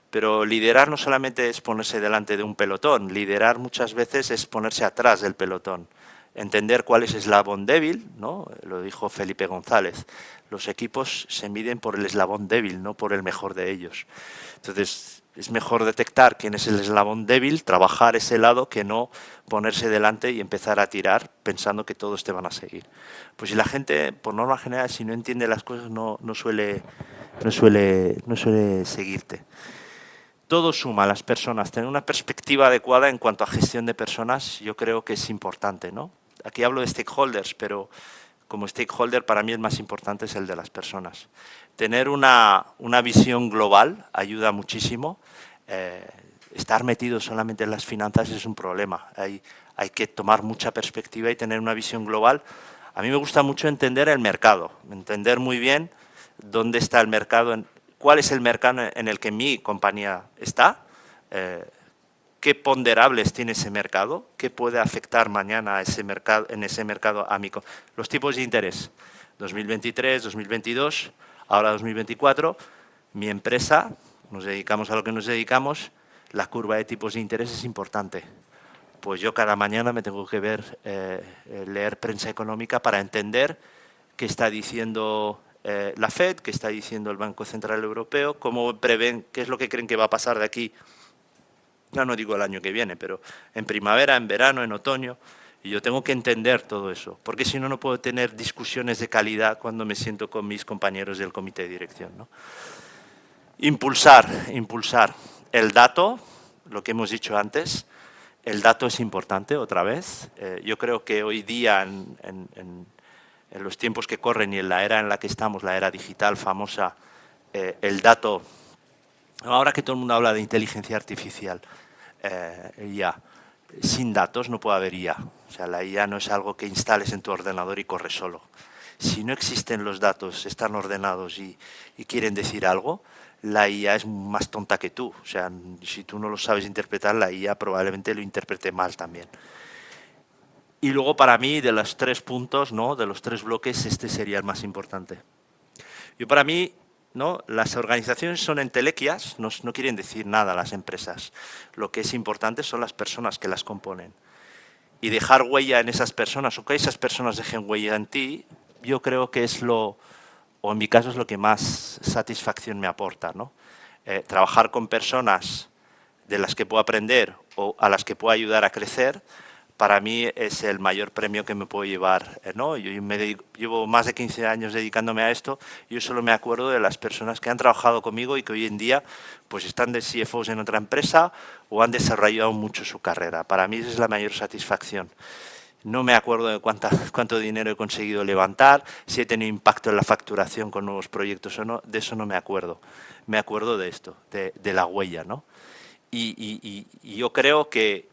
[SPEAKER 3] pero liderar no solamente es ponerse delante de un pelotón, liderar muchas veces es ponerse atrás del pelotón, entender cuál es el eslabón débil, ¿no? Lo dijo Felipe González, los equipos se miden por el eslabón débil, no por el mejor de ellos. Entonces, es mejor detectar quién es el eslabón débil, trabajar ese lado, que no ponerse delante y empezar a tirar pensando que todos te van a seguir. Pues si la gente, por norma general, si no entiende las cosas, no suele seguirte. Todo suma a las personas. Tener una perspectiva adecuada en cuanto a gestión de personas, yo creo que es importante, ¿no? Aquí hablo de stakeholders, pero como stakeholder para mí el más importante es el de las personas. Tener una visión global ayuda muchísimo. Estar metido solamente en las finanzas es un problema. Hay que tomar mucha perspectiva y tener una visión global. A mí me gusta mucho entender el mercado, entender muy bien dónde está el mercado, cuál es el mercado en el que mi compañía está, qué ponderables tiene ese mercado, qué puede afectar mañana a ese mercado, en ese mercado a los tipos de interés. 2023, 2022, ahora 2024, mi empresa, nos dedicamos a lo que nos dedicamos, la curva de tipos de interés es importante. Pues yo cada mañana me tengo que leer prensa económica para entender qué está diciendo la FED, qué está diciendo el Banco Central Europeo, cómo prevén, qué es lo que creen que va a pasar de aquí, ya no digo el año que viene, pero en primavera, en verano, en otoño, y yo tengo que entender todo eso, porque si no, no puedo tener discusiones de calidad cuando me siento con mis compañeros del comité de dirección, ¿no? Impulsar el dato, lo que hemos dicho antes, el dato es importante otra vez. Yo creo que hoy día en los tiempos que corren y en la era en la que estamos, la era digital famosa, el dato, ahora que todo el mundo habla de inteligencia artificial, IA, sin datos no puede haber IA. O sea, la IA no es algo que instales en tu ordenador y corre solo. Si no existen los datos, están ordenados y quieren decir algo, la IA es más tonta que tú. O sea, si tú no lo sabes interpretar, la IA probablemente lo interprete mal también. Y luego, para mí, de los 3 puntos, ¿no?, de los 3 bloques, este sería el más importante. Para mí, ¿no?, las organizaciones son entelequias, no quieren decir nada a las empresas. Lo que es importante son las personas que las componen. Y dejar huella en esas personas, o que esas personas dejen huella en ti, yo creo que es o en mi caso es lo que más satisfacción me aporta, ¿no? Trabajar con personas de las que puedo aprender o a las que puedo ayudar a crecer, para mí es el mayor premio que me puedo llevar, ¿no? Yo llevo más de 15 años dedicándome a esto, yo solo me acuerdo de las personas que han trabajado conmigo y que hoy en día pues están de CFOs en otra empresa o han desarrollado mucho su carrera. Para mí esa es la mayor satisfacción. No me acuerdo de cuánto dinero he conseguido levantar, si he tenido impacto en la facturación con nuevos proyectos o no, de eso no me acuerdo. Me acuerdo de esto, de la huella, ¿no? Y yo creo que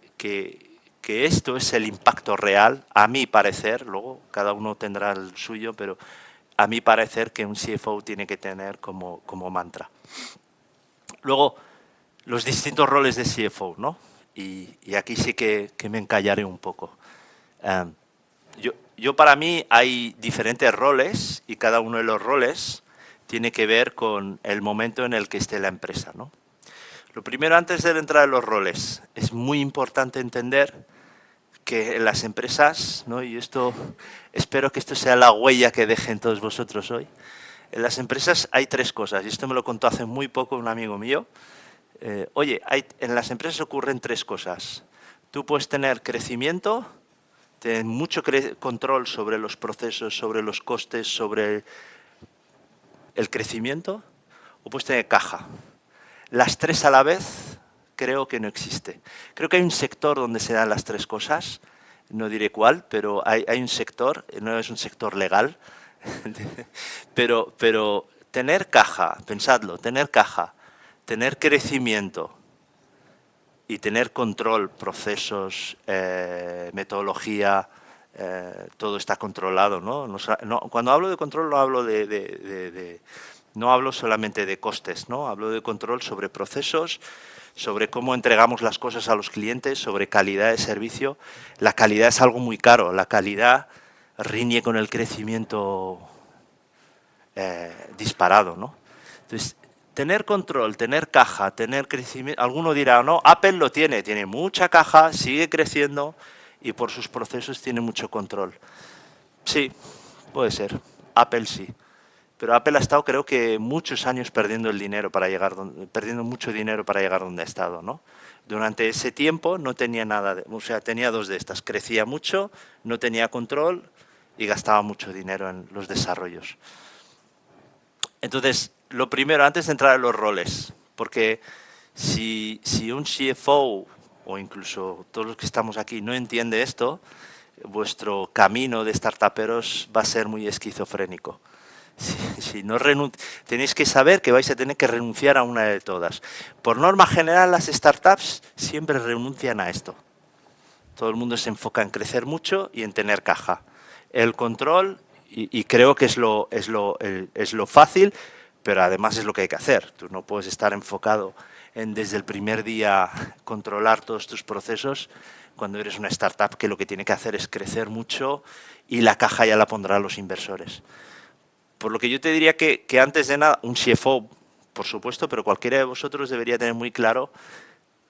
[SPEAKER 3] esto es el impacto real, a mi parecer, luego cada uno tendrá el suyo, pero a mi parecer que un CFO tiene que tener como mantra. Luego, los distintos roles de CFO, ¿no? Y aquí sí que me encallaré un poco. Para mí hay diferentes roles y cada uno de los roles tiene que ver con el momento en el que esté la empresa, ¿no? Lo primero, antes de entrar en los roles, es muy importante entender que en las empresas, ¿no?, y espero que esto sea la huella que dejen todos vosotros hoy, en las empresas hay 3 cosas, y esto me lo contó hace muy poco un amigo mío. En las empresas ocurren 3 cosas. Tú puedes tener crecimiento, tener mucho control sobre los procesos, sobre los costes, sobre el crecimiento, o puedes tener caja. Las tres a la vez creo que no existe. Creo que hay un sector donde se dan las tres cosas, no diré cuál, pero hay un sector, no es un sector legal, pero tener caja, pensadlo, tener caja, tener crecimiento y tener control, procesos, metodología, todo está controlado, ¿no? Cuando hablo de control no hablo no hablo solamente de costes, ¿no? Hablo de control sobre procesos, sobre cómo entregamos las cosas a los clientes, sobre calidad de servicio. La calidad es algo muy caro, la calidad riñe con el crecimiento disparado, ¿no? Entonces, tener control, tener caja, tener crecimiento. Alguno dirá, no, Apple lo tiene mucha caja, sigue creciendo y por sus procesos tiene mucho control. Sí, puede ser, Apple sí. Pero Apple ha estado, creo que, muchos años perdiendo el dinero para llegar perdiendo mucho dinero para llegar donde ha estado, ¿no? Durante ese tiempo no tenía nada, o sea, tenía dos de estas. Crecía mucho, no tenía control y gastaba mucho dinero en los desarrollos. Entonces, lo primero, antes de entrar en los roles, porque si un CFO o incluso todos los que estamos aquí no entiende esto, vuestro camino de startuperos va a ser muy esquizofrénico. Si no tenéis que saber que vais a tener que renunciar a una de todas. Por norma general, las startups siempre renuncian a esto. Todo el mundo se enfoca en crecer mucho y en tener caja. El control, y creo que es lo fácil, pero además es lo que hay que hacer. Tú no puedes estar enfocado en desde el primer día controlar todos tus procesos cuando eres una startup que lo que tiene que hacer es crecer mucho y la caja ya la pondrán los inversores. Por lo que yo te diría que antes de nada, un CFO, por supuesto, pero cualquiera de vosotros debería tener muy claro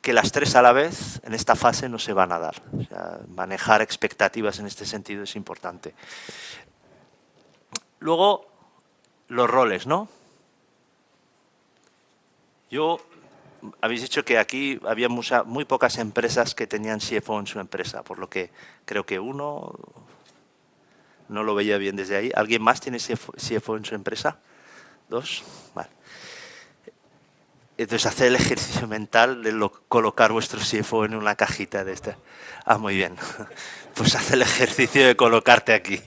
[SPEAKER 3] que las tres a la vez en esta fase no se van a dar. O sea, manejar expectativas en este sentido es importante. Luego, los roles, ¿no? Habéis dicho que aquí había muy pocas empresas que tenían CFO en su empresa, por lo que creo que uno no lo veía bien desde ahí. ¿Alguien más tiene CFO en su empresa? ¿Dos? Vale. Entonces, hacer el ejercicio mental de colocar vuestro CFO en una cajita de esta. Ah, muy bien. Pues haz el ejercicio de colocarte aquí.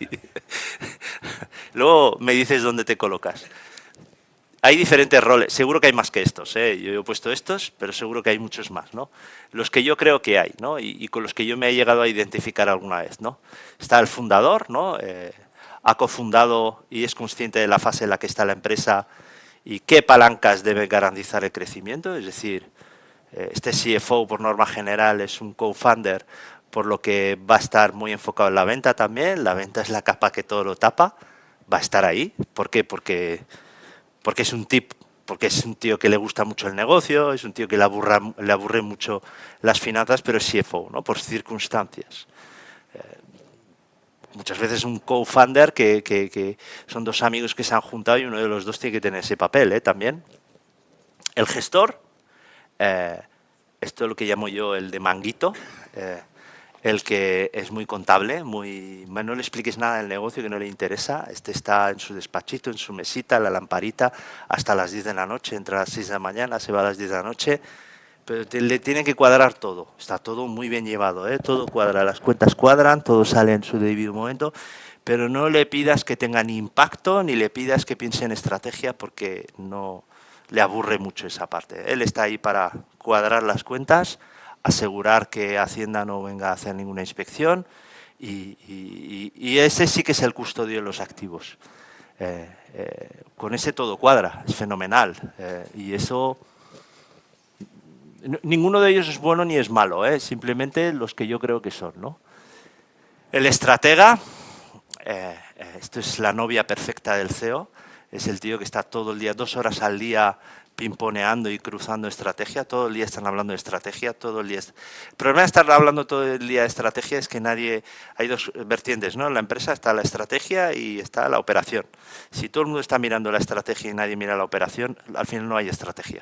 [SPEAKER 3] Luego me dices dónde te colocas. Hay diferentes roles, seguro que hay más que estos, ¿eh? Yo he puesto estos, pero seguro que hay muchos más, ¿no? Los que yo creo que hay, ¿no? Y con los que yo me he llegado a identificar alguna vez, ¿no? Está el fundador, ¿no? Ha cofundado y es consciente de la fase en la que está la empresa y qué palancas debe garantizar el crecimiento, es decir, este CFO por norma general es un co-founder, por lo que va a estar muy enfocado en la venta también. La venta es la capa que todo lo tapa, va a estar ahí. ¿Por qué? Porque es un tío que le gusta mucho el negocio, es un tío que le aburre mucho las finanzas, pero es CFO, ¿no? Por circunstancias. Muchas veces un co-founder que son dos amigos que se han juntado y uno de los dos tiene que tener ese papel, también. El gestor, esto es lo que llamo yo el de manguito, el que es muy contable, no le expliques nada del negocio que no le interesa. Este está en su despachito, en su mesita, la lamparita, hasta las 10 de la noche, entra a las 6 de la mañana, se va a las 10 de la noche, pero le tiene que cuadrar todo. Está todo muy bien llevado, todo cuadra, las cuentas cuadran, todo sale en su debido momento, pero no le pidas que tenga ni impacto, ni le pidas que piense en estrategia, porque no le aburre mucho esa parte. Él está ahí para cuadrar las cuentas, asegurar que Hacienda no venga a hacer ninguna inspección y ese sí que es el custodio de los activos. Con ese todo cuadra, es fenomenal. Y eso, ninguno de ellos es bueno ni es malo, simplemente los que yo creo que son, ¿no? El estratega, esto es la novia perfecta del CEO, es el tío que está todo el día, 2 horas al día, pimponeando y cruzando estrategia. Todo el día están hablando de estrategia, todo el día. El problema de estar hablando todo el día de estrategia es que hay dos vertientes, ¿no? En la empresa está la estrategia y está la operación. Si todo el mundo está mirando la estrategia y nadie mira la operación, al final no hay estrategia.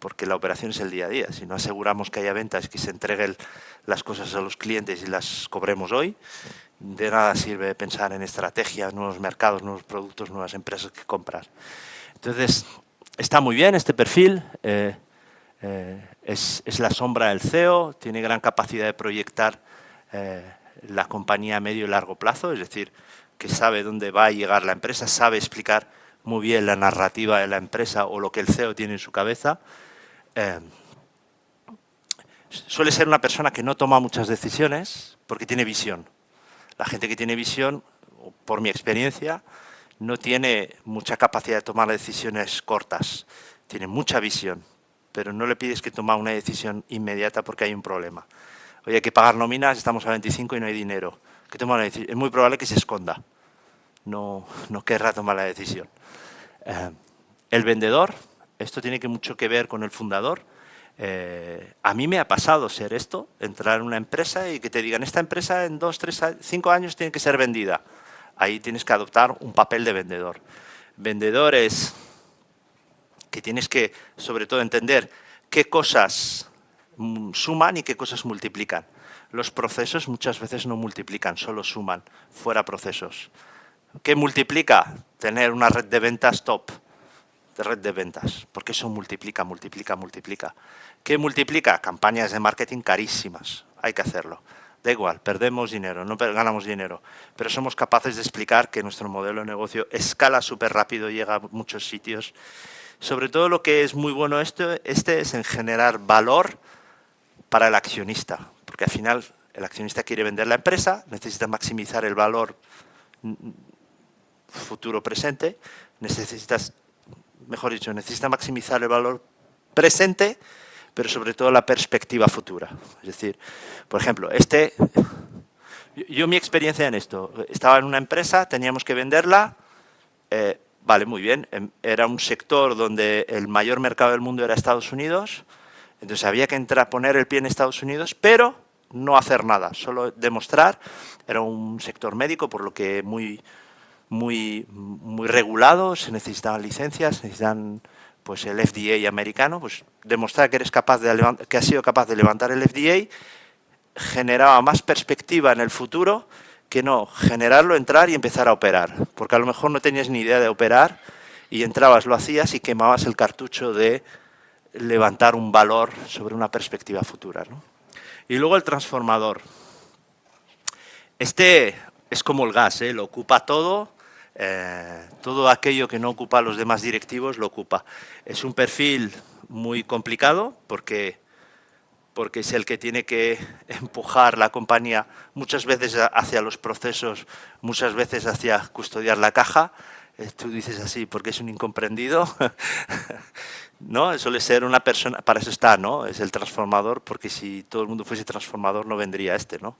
[SPEAKER 3] porque la operación es el día a día. Si no aseguramos que haya ventas, que se entreguen las cosas a los clientes y las cobremos hoy, de nada sirve pensar en estrategias, nuevos mercados, nuevos productos, nuevas empresas que comprar. Entonces, está muy bien este perfil, es la sombra del CEO, tiene gran capacidad de proyectar la compañía a medio y largo plazo, es decir, que sabe dónde va a llegar la empresa, sabe explicar muy bien la narrativa de la empresa o lo que el CEO tiene en su cabeza. Suele ser una persona que no toma muchas decisiones porque tiene visión. La gente que tiene visión, por mi experiencia, no tiene mucha capacidad de tomar decisiones cortas. Tiene mucha visión, pero no le pides que tome una decisión inmediata porque hay un problema. Oye, hay que pagar nóminas, estamos a 25 y no hay dinero. Que toma una decisión. Es muy probable que se esconda. No querrá tomar la decisión. El vendedor, esto tiene mucho que ver con el fundador. A mí me ha pasado ser esto, entrar en una empresa y que te digan, esta empresa en 2, 3, 5 años tiene que ser vendida. Ahí tienes que adoptar un papel de vendedor. Vendedor es que tienes que, sobre todo, entender qué cosas suman y qué cosas multiplican. Los procesos muchas veces no multiplican, solo suman, fuera procesos. ¿Qué multiplica? Tener una red de ventas top, de red de ventas, porque eso multiplica, multiplica, multiplica. ¿Qué multiplica? Campañas de marketing carísimas, hay que hacerlo. Da igual, perdemos dinero, no ganamos dinero, pero somos capaces de explicar que nuestro modelo de negocio escala súper rápido, llega a muchos sitios. Sobre todo lo que es muy bueno este es en generar valor para el accionista, porque al final el accionista quiere vender la empresa, necesita maximizar el valor futuro-presente, necesita maximizar el valor presente, pero sobre todo la perspectiva futura. Es decir, por ejemplo, yo mi experiencia en esto, estaba en una empresa, teníamos que venderla, vale, muy bien, era un sector donde el mayor mercado del mundo era Estados Unidos, entonces había que poner el pie en Estados Unidos, pero no hacer nada, solo demostrar, era un sector médico, por lo que muy regulado, se necesitaban licencias, se necesitan pues el FDA americano, pues demostrar que que has sido capaz de levantar el FDA generaba más perspectiva en el futuro que no generarlo, entrar y empezar a operar, porque a lo mejor no tenías ni idea de operar y entrabas, lo hacías y quemabas el cartucho de levantar un valor sobre una perspectiva futura, ¿no? Y luego el transformador. Este es como el gas, lo ocupa todo. Todo aquello que no ocupa a los demás directivos lo ocupa. Es un perfil muy complicado porque es el que tiene que empujar la compañía muchas veces hacia los procesos, muchas veces hacia custodiar la caja. Tú dices así porque es un incomprendido. ¿No? Suele ser una persona, para eso está, ¿no? Es el transformador, porque si todo el mundo fuese transformador no vendría ¿no?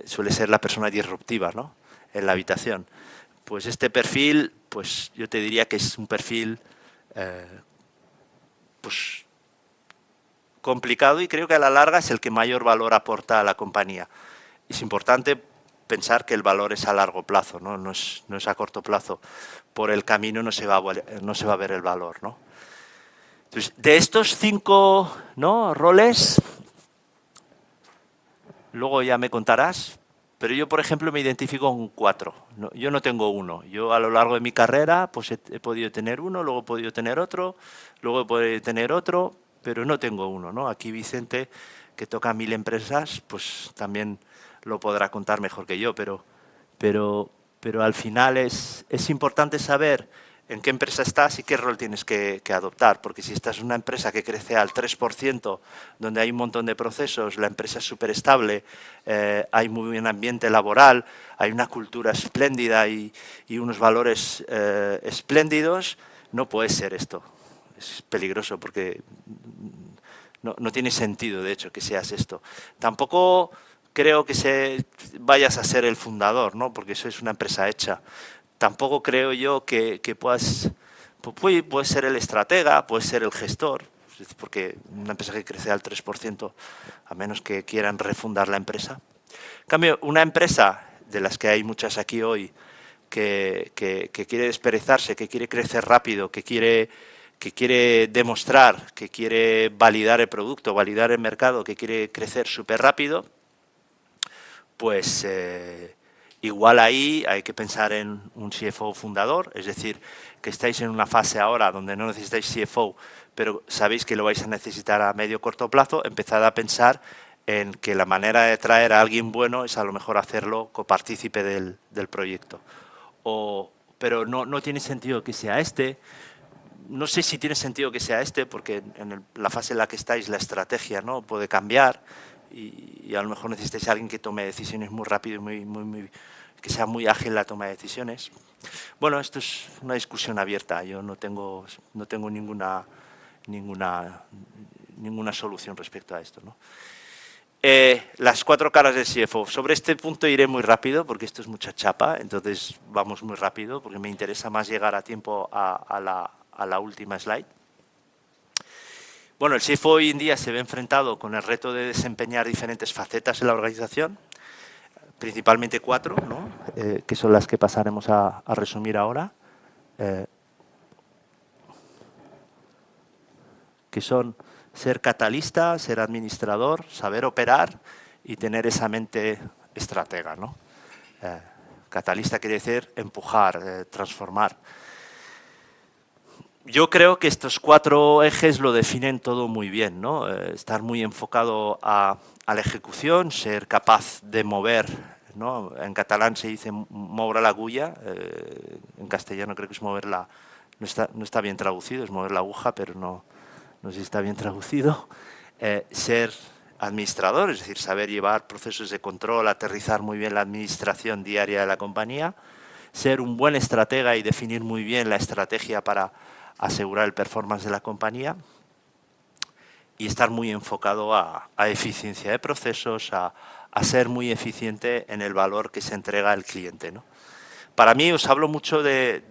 [SPEAKER 3] Suele ser la persona disruptiva, ¿no? En la habitación. Pues este perfil, pues yo te diría que es un perfil pues complicado y creo que a la larga es el que mayor valor aporta a la compañía. Es importante pensar que el valor es a largo plazo, ¿no? No es a corto plazo. Por el camino no se va a ver el valor, ¿no? Entonces, de estos 5, ¿no?, roles, luego ya me contarás, pero yo, por ejemplo, me identifico con 4. Yo no tengo uno. Yo a lo largo de mi carrera pues he podido tener uno, luego he podido tener otro, luego he podido tener otro, pero no tengo uno, ¿no? Aquí Vicente, que toca 1000 empresas, pues también lo podrá contar mejor que yo, pero al final es importante saber en qué empresa estás y qué rol tienes que adoptar, porque si estás en una empresa que crece al 3%, donde hay un montón de procesos, la empresa es súper estable, hay muy buen ambiente laboral, hay una cultura espléndida y unos valores espléndidos, no puede ser esto. Es peligroso porque no tiene sentido, de hecho, que seas esto. Tampoco creo que vayas a ser el fundador, ¿no? Porque eso es una empresa hecha. Tampoco creo yo que puedes ser el estratega, puedes ser el gestor, porque una empresa que crece al 3%, a menos que quieran refundar la empresa. En cambio, una empresa, de las que hay muchas aquí hoy, que quiere desperezarse, que quiere crecer rápido, que quiere que quiere demostrar, que quiere validar el producto, validar el mercado, que quiere crecer súper rápido, pues igual ahí hay que pensar en un CFO fundador, es decir, que estáis en una fase ahora donde no necesitáis CFO, pero sabéis que lo vais a necesitar a medio corto plazo, empezad a pensar en que la manera de traer a alguien bueno es a lo mejor hacerlo copartícipe del proyecto. Pero no tiene sentido que sea este. No sé si tiene sentido que sea este, porque en la fase en la que estáis la estrategia, ¿no?, puede cambiar y a lo mejor necesitáis a alguien que tome decisiones muy rápido y que sea muy ágil en la toma de decisiones. Bueno, esto es una discusión abierta. Yo no tengo ninguna solución respecto a esto, ¿no? Las 4 caras del CFO. Sobre este punto iré muy rápido porque esto es mucha chapa, entonces vamos muy rápido porque me interesa más llegar a tiempo a la última slide. Bueno, el CFO hoy en día se ve enfrentado con el reto de desempeñar diferentes facetas en la organización, principalmente 4, ¿no?, que son las que pasaremos a resumir ahora, que son ser catalista, ser administrador, saber operar y tener esa mente estratega, ¿no? Catalista quiere decir empujar, transformar. Yo creo que estos 4 ejes lo definen todo muy bien, ¿no? Estar muy enfocado a la ejecución, ser capaz de mover, ¿no? En catalán se dice moure la agulla, en castellano creo que es mover la... No está bien traducido, es mover la aguja, pero no sé si está bien traducido. Ser administrador, es decir, saber llevar procesos de control, aterrizar muy bien la administración diaria de la compañía. Ser un buen estratega y definir muy bien la estrategia para asegurar el performance de la compañía. Y estar muy enfocado a eficiencia de procesos, a ser muy eficiente en el valor que se entrega al cliente, ¿no? Para mí, os hablo mucho del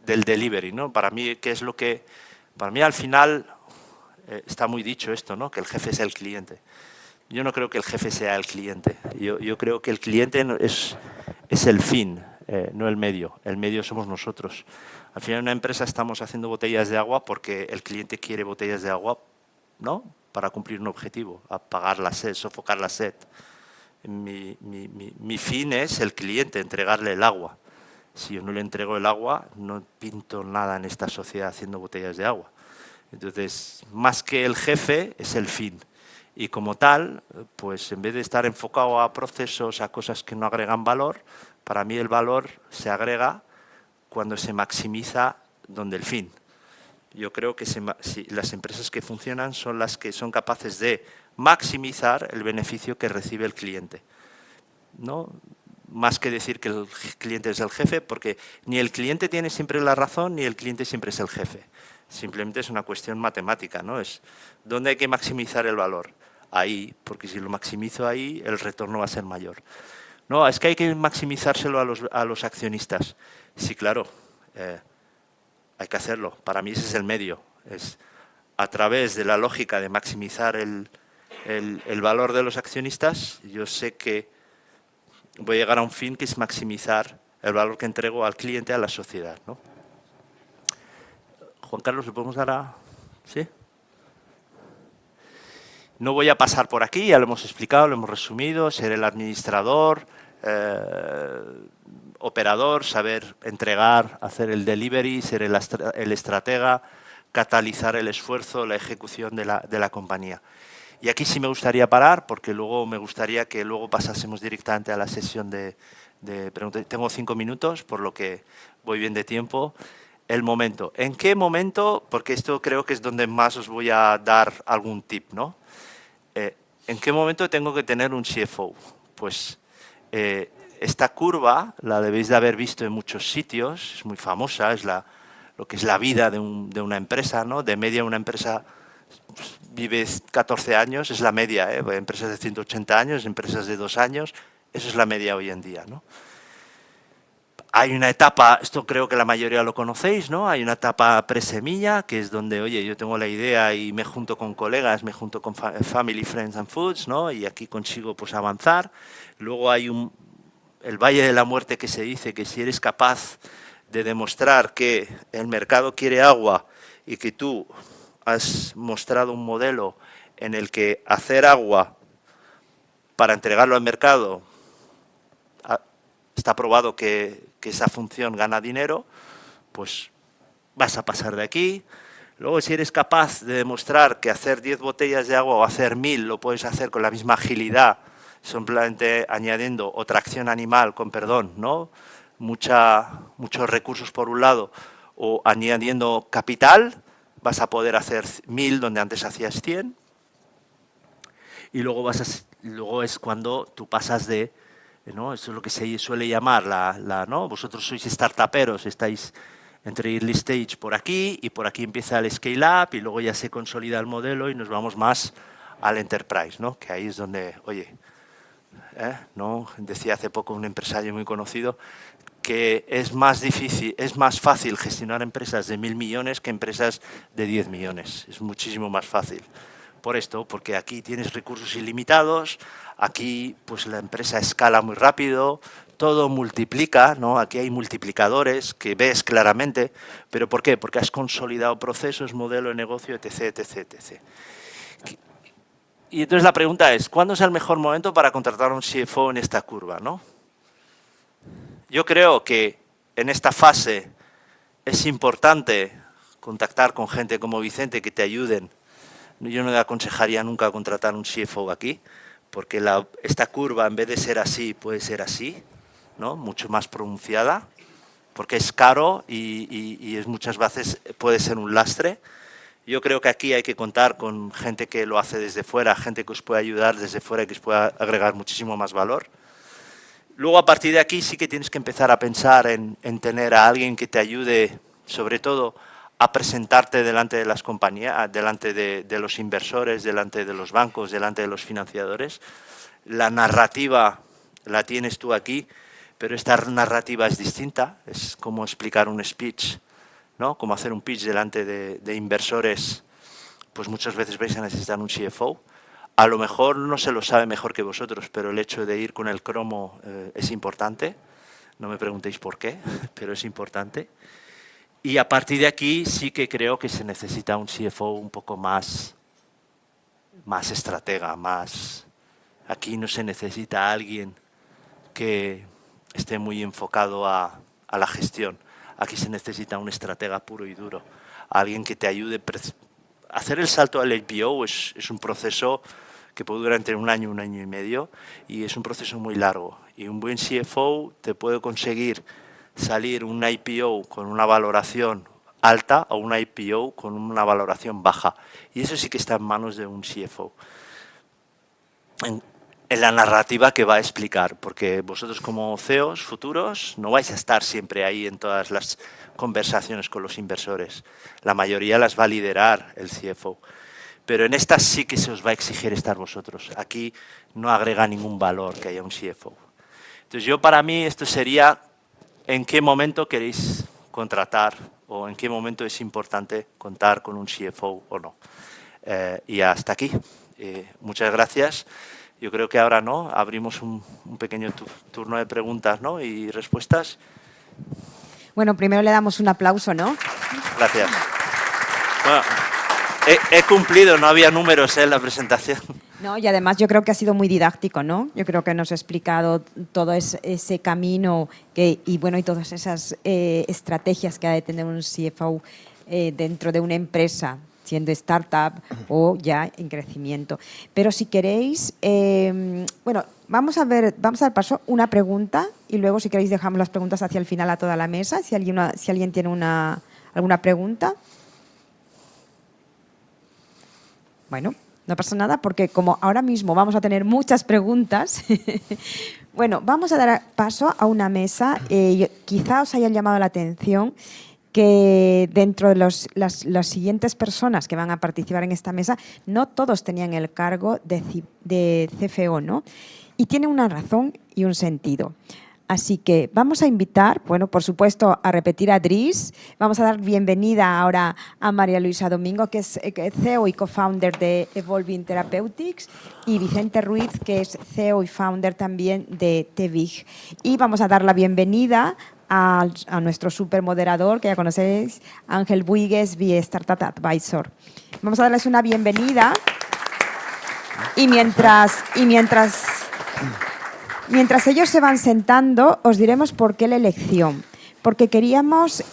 [SPEAKER 3] delivery, ¿no? Para mí, ¿qué es lo que...? Para mí, al final, está muy dicho esto, ¿no?, que el jefe es el cliente. Yo no creo que el jefe sea el cliente. Yo creo que el cliente es el fin, no el medio. El medio somos nosotros. Al final, en una empresa estamos haciendo botellas de agua porque el cliente quiere botellas de agua, ¿no?, para cumplir un objetivo, apagar la sed, sofocar la sed. Mi fin es el cliente, entregarle el agua. Si yo no le entrego el agua, no pinto nada en esta sociedad haciendo botellas de agua. Entonces, más que el jefe, es el fin. Y como tal, pues en vez de estar enfocado a procesos, a cosas que no agregan valor, para mí el valor se agrega cuando se maximiza donde el fin. Yo creo que las empresas que funcionan son las que son capaces de maximizar el beneficio que recibe el cliente, ¿no? Más que decir que el cliente es el jefe, porque ni el cliente tiene siempre la razón, ni el cliente siempre es el jefe. Simplemente es una cuestión matemática, ¿no? Es dónde hay que maximizar el valor. Ahí, porque si lo maximizo ahí, el retorno va a ser mayor. No, es que hay que maximizárselo a los accionistas. Sí, claro, hay que hacerlo. Para mí ese es el medio. Es a través de la lógica de maximizar el valor de los accionistas, yo sé que voy a llegar a un fin que es maximizar el valor que entrego al cliente, a la sociedad, ¿no? Juan Carlos, ¿le podemos dar a...? ¿Sí? No voy a pasar por aquí, ya lo hemos explicado, lo hemos resumido. Ser el administrador, operador, saber entregar, hacer el delivery, ser el estratega, catalizar el esfuerzo, la ejecución de la compañía. Y aquí sí me gustaría parar, porque luego me gustaría que luego pasásemos directamente a la sesión de preguntas. Tengo 5 minutos, por lo que voy bien de tiempo. El momento. ¿En qué momento? Porque esto creo que es donde más os voy a dar algún tip, ¿no? ¿En qué momento tengo que tener un CFO? Pues esta curva la debéis de haber visto en muchos sitios, es muy famosa, es lo que es la vida de una empresa, ¿no? De media una empresa vive 14 años, es la media, ¿eh? Empresas de 180 años, empresas de 2 años, eso es la media hoy en día, ¿no? Hay una etapa, esto creo que la mayoría lo conocéis, ¿no? Hay una etapa presemilla, que es donde, oye, yo tengo la idea y me junto con colegas, me junto con Family, Friends and Foods, ¿no? Y aquí consigo pues avanzar. Luego hay el Valle de la Muerte, que se dice que si eres capaz de demostrar que el mercado quiere agua y que tú has mostrado un modelo en el que hacer agua para entregarlo al mercado está probado que esa función gana dinero, pues vas a pasar de aquí. Luego, si eres capaz de demostrar que hacer 10 botellas de agua o hacer 1000 lo puedes hacer con la misma agilidad, simplemente añadiendo o tracción animal, con perdón, ¿no? Muchos recursos por un lado, o añadiendo capital, vas a poder hacer 1000 donde antes hacías 100. Y luego, luego es cuando tú pasas de, ¿no? Eso es lo que se suele llamar, ¿no? Vosotros sois startuperos, estáis entre early stage por aquí y por aquí empieza el scale up y luego ya se consolida el modelo y nos vamos más al enterprise, ¿no? Que ahí es donde, oye, ¿no? Decía hace poco un empresario muy conocido que es más difícil, es más fácil gestionar empresas de 1000 millones que empresas de 10 millones. Es muchísimo más fácil. Por esto, porque aquí tienes recursos ilimitados, aquí pues la empresa escala muy rápido, todo multiplica, ¿no? Aquí hay multiplicadores que ves claramente, pero ¿por qué? Porque has consolidado procesos, modelo de negocio, etc, etc, etc. Y entonces la pregunta es, ¿cuándo es el mejor momento para contratar a un CFO en esta curva, ¿no? Yo creo que en esta fase es importante contactar con gente como Vicente que te ayuden. Yo no le aconsejaría nunca contratar un CFO aquí, porque esta curva, en vez de ser así, puede ser así, ¿no? Mucho más pronunciada, porque es caro y es muchas veces puede ser un lastre. Yo creo que aquí hay que contar con gente que lo hace desde fuera, gente que os puede ayudar desde fuera y que os pueda agregar muchísimo más valor. Luego, a partir de aquí, sí que tienes que empezar a pensar en tener a alguien que te ayude, sobre todo, a presentarte delante de las compañías, delante de los inversores, delante de los bancos, delante de los financiadores. La narrativa la tienes tú aquí, pero esta narrativa es distinta, es como explicar un speech, ¿no? Como hacer un pitch delante de inversores, pues muchas veces vais a necesitar un CFO. A lo mejor no se lo sabe mejor que vosotros, pero el hecho de ir con el cromo es importante. No me preguntéis por qué, pero es importante. Y a partir de aquí sí que creo que se necesita un CFO un poco más estratega, más... Aquí no se necesita alguien que esté muy enfocado a la gestión. Aquí se necesita un estratega puro y duro, alguien que te ayude. Hacer el salto al IPO es un proceso que puede durar entre un año y medio, y es un proceso muy largo. Y un buen CFO te puede conseguir salir un IPO con una valoración alta o un IPO con una valoración baja. Y eso sí que está en manos de un CFO. En la narrativa que va a explicar, porque vosotros como CEOs futuros no vais a estar siempre ahí en todas las conversaciones con los inversores. La mayoría las va a liderar el CFO. Pero en estas sí que se os va a exigir estar vosotros. Aquí no agrega ningún valor que haya un CFO. Entonces para mí esto sería en qué momento queréis contratar o en qué momento es importante contar con un CFO o no. Y hasta aquí. Muchas gracias. Yo creo que ahora no abrimos un pequeño turno de preguntas, ¿no? Y respuestas.
[SPEAKER 2] Bueno, primero le damos un aplauso, ¿no?
[SPEAKER 3] Gracias. Bueno, he cumplido, no había números en la presentación.
[SPEAKER 2] No, y además yo creo que ha sido muy didáctico, ¿no? Yo creo que nos ha explicado todo ese camino y todas esas estrategias que ha de tener un CFO dentro de una empresa, siendo startup o ya en crecimiento. Pero si queréis, vamos a dar paso una pregunta y luego si queréis dejamos las preguntas hacia el final a toda la mesa, si alguien tiene alguna pregunta. Bueno, no pasa nada porque como ahora mismo vamos a tener muchas preguntas, bueno, vamos a dar paso a una mesa. Quizá os hayan llamado la atención que dentro de las siguientes personas que van a participar en esta mesa, no todos tenían el cargo de CFO, ¿no? Y tiene una razón y un sentido. Así que vamos a invitar, por supuesto, a repetir a Dries. Vamos a dar bienvenida ahora a María Luisa Domingo, que es CEO y co-founder de Evolving Therapeutics, y Vicente Ruiz, que es CEO y founder también de TEVIG. Y vamos a dar la bienvenida a nuestro supermoderador, que ya conocéis, Ángel Buigues, vía Startup Advisor. Vamos a darles una bienvenida y mientras ellos se van sentando, os diremos por qué la elección. Porque queríamos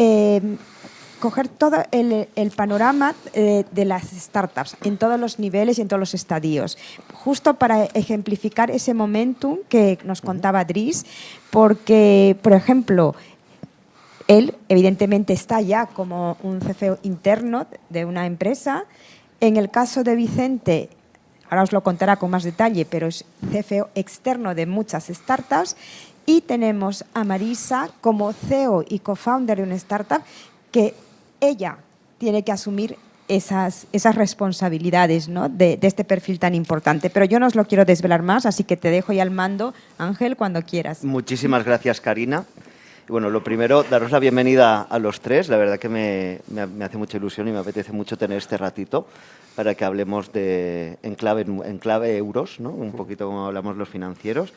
[SPEAKER 2] coger todo el panorama de las startups en todos los niveles y en todos los estadios, justo para ejemplificar ese momentum que nos contaba Dries, porque, por ejemplo, él evidentemente está ya como un CFO interno de una empresa. En el caso de Vicente, ahora os lo contará con más detalle, pero es CFO externo de muchas startups. Y tenemos a Marisa como CEO y co-founder de una startup que ella tiene que asumir esas responsabilidades, ¿no?, de este perfil tan importante. Pero yo no os lo quiero desvelar más, así que te dejo ya al mando, Ángel, cuando quieras.
[SPEAKER 1] Muchísimas gracias, Karina. Y bueno, lo primero, daros la bienvenida a los tres. La verdad que me hace mucha ilusión y me apetece mucho tener este ratito para que hablemos en clave euros, ¿no?, un poquito como hablamos los financieros.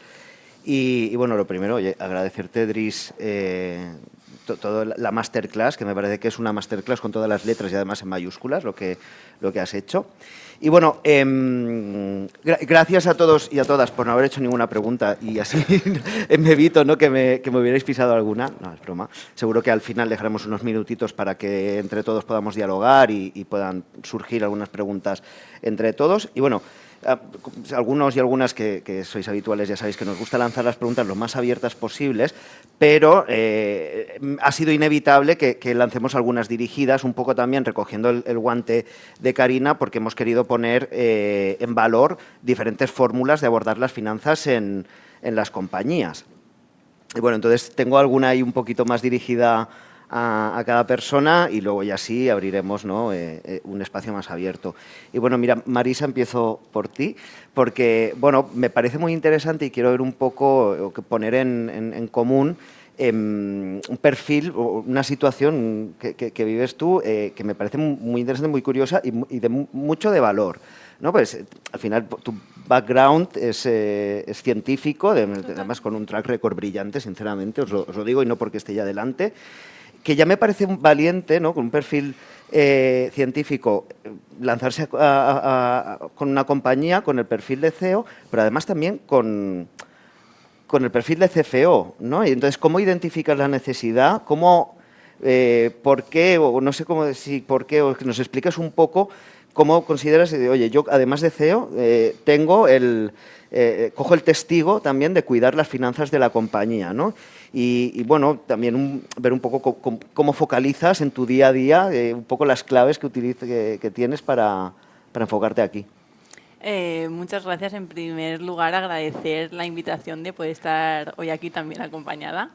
[SPEAKER 1] Y bueno, lo primero, oye, agradecerte, Dries, toda la masterclass, que me parece que es una masterclass con todas las letras y además en mayúsculas lo que has hecho. Y bueno, gracias a todos y a todas por no haber hecho ninguna pregunta y así me evito, ¿no?, que me hubierais pisado alguna. No, es broma. Seguro que al final dejaremos unos minutitos para que entre todos podamos dialogar y puedan surgir algunas preguntas entre todos. Y bueno, algunos y algunas que sois habituales ya sabéis que nos gusta lanzar las preguntas lo más abiertas posibles, pero ha sido inevitable que lancemos algunas dirigidas, un poco también recogiendo el guante de Karina, porque hemos querido poner en valor diferentes fórmulas de abordar las finanzas en las compañías. Y bueno, entonces tengo alguna ahí un poquito más dirigida a cada persona y luego ya sí abriremos, ¿no?, un espacio más abierto. Y bueno, mira, Marisa, empiezo por ti, porque bueno, me parece muy interesante y quiero ver un poco, poner en común un perfil o una situación que vives tú, que me parece muy interesante, muy curiosa y de mucho de valor, ¿no? Pues al final tu background es científico, además con un track record brillante, sinceramente, os lo digo y no porque esté ya delante, que ya me parece valiente, ¿no?, con un perfil científico, lanzarse con una compañía, con el perfil de CEO, pero además también con el perfil de CFO, ¿no? Y entonces, ¿cómo identificas la necesidad? ¿Cómo, por qué, o no sé cómo decir por qué, o que nos expliques un poco cómo consideras, oye, yo además de CEO, cojo el testigo también de cuidar las finanzas de la compañía, ¿no? Y bueno, también ver un poco cómo focalizas en tu día a día, un poco las claves que tienes para enfocarte aquí.
[SPEAKER 4] Muchas gracias. En primer lugar, agradecer la invitación de poder estar hoy aquí también acompañada.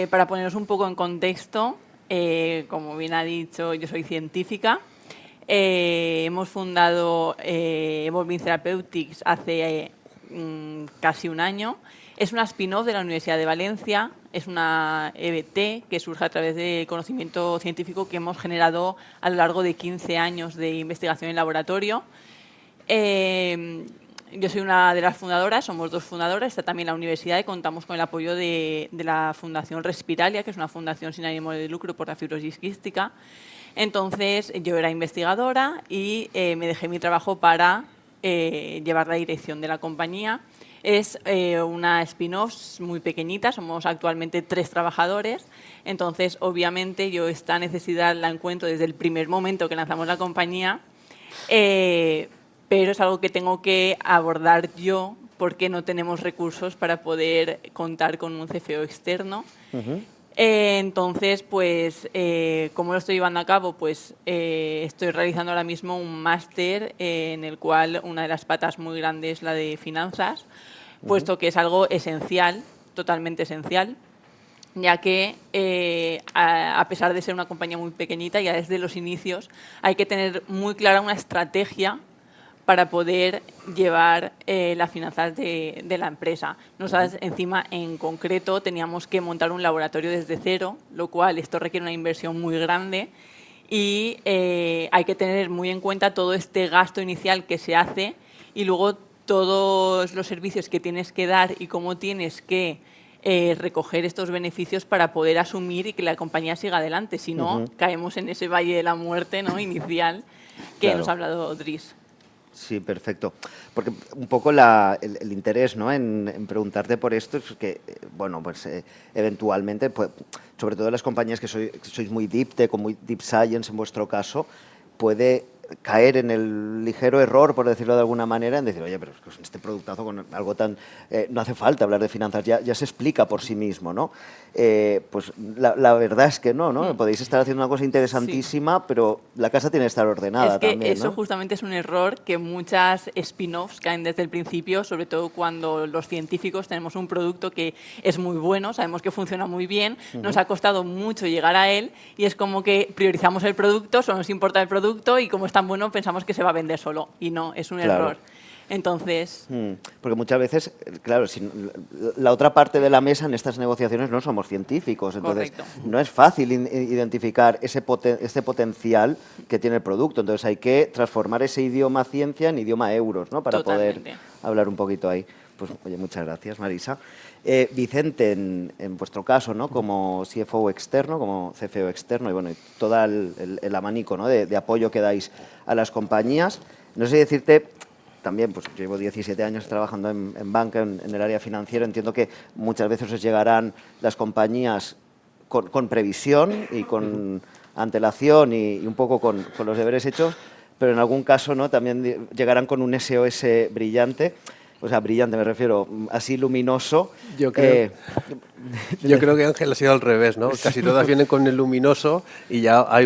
[SPEAKER 4] Para ponernos un poco en contexto, como bien ha dicho, yo soy científica. Hemos fundado Evolving Therapeutics hace casi un año. Es una spin-off de la Universidad de Valencia, es una EBT que surge a través de conocimiento científico que hemos generado a lo largo de 15 años de investigación en laboratorio. Yo soy una de las fundadoras, somos dos fundadoras, está también la universidad y contamos con el apoyo de la Fundación Respiralia, que es una fundación sin ánimo de lucro por la fibrosis quística. Entonces, yo era investigadora y me dejé mi trabajo para llevar la dirección de la compañía. Es una spin-off muy pequeñita, somos actualmente 3 trabajadores, entonces obviamente yo esta necesidad la encuentro desde el primer momento que lanzamos la compañía, pero es algo que tengo que abordar yo porque no tenemos recursos para poder contar con un CFO externo. Entonces, pues, ¿cómo lo estoy llevando a cabo? Pues estoy realizando ahora mismo un máster en el cual una de las patas muy grandes es la de finanzas, puesto que es algo esencial, totalmente esencial, ya que a pesar de ser una compañía muy pequeñita, ya desde los inicios hay que tener muy clara una estrategia para poder llevar las finanzas de la empresa. Nosotros, encima, en concreto, teníamos que montar un laboratorio desde cero, lo cual esto requiere una inversión muy grande y hay que tener muy en cuenta todo este gasto inicial que se hace y luego todos los servicios que tienes que dar y cómo tienes que recoger estos beneficios para poder asumir y que la compañía siga adelante. Si no, caemos en ese valle de la muerte, ¿no?, inicial que
[SPEAKER 1] Claro.
[SPEAKER 4] nos ha hablado Dries.
[SPEAKER 1] Sí, perfecto. Porque un poco el interés, ¿no?, en preguntarte por esto es que, bueno, pues eventualmente, pues, sobre todo las compañías que sois muy deep tech o muy deep science en vuestro caso, puede caer en el ligero error, por decirlo de alguna manera, en decir, oye, pero es que este productazo con algo tan... no hace falta hablar de finanzas, ya se explica por sí mismo, ¿no? Pues la verdad es que no. Podéis estar haciendo una cosa interesantísima, pero la casa tiene que estar ordenada
[SPEAKER 4] Es que
[SPEAKER 1] también,
[SPEAKER 4] eso
[SPEAKER 1] ¿no?
[SPEAKER 4] justamente es un error que muchas spin-offs caen desde el principio, sobre todo cuando los científicos tenemos un producto que es muy bueno, sabemos que funciona muy bien, nos ha costado mucho llegar a él y es como que priorizamos el producto, solo nos importa el producto y como es tan bueno pensamos que se va a vender solo. Y no, es un
[SPEAKER 1] Claro.
[SPEAKER 4] error. Entonces,
[SPEAKER 1] Porque muchas veces, claro, la otra parte de la mesa en estas negociaciones no somos científicos, entonces
[SPEAKER 4] Correcto.
[SPEAKER 1] no es fácil identificar este potencial que tiene el producto. Entonces hay que transformar ese idioma ciencia en idioma euros, ¿no?, para
[SPEAKER 4] Totalmente.
[SPEAKER 1] poder hablar un poquito ahí. Pues, oye, muchas gracias, Marisa. Vicente, en vuestro caso, ¿no?, como CFO externo, como CFO externo, y bueno, y todo el abanico, ¿no?, de apoyo que dais a las compañías, no sé decirte... También, pues llevo 17 años trabajando en banca, en el área financiera. Entiendo que muchas veces os llegarán las compañías con previsión y con antelación y un poco con los deberes hechos, pero en algún caso, ¿no?, también llegarán con un SOS brillante. O sea, brillante me refiero, así luminoso.
[SPEAKER 5] Yo creo que, Ángel, ha sido al revés, ¿no? Casi todas vienen con el luminoso y ya hay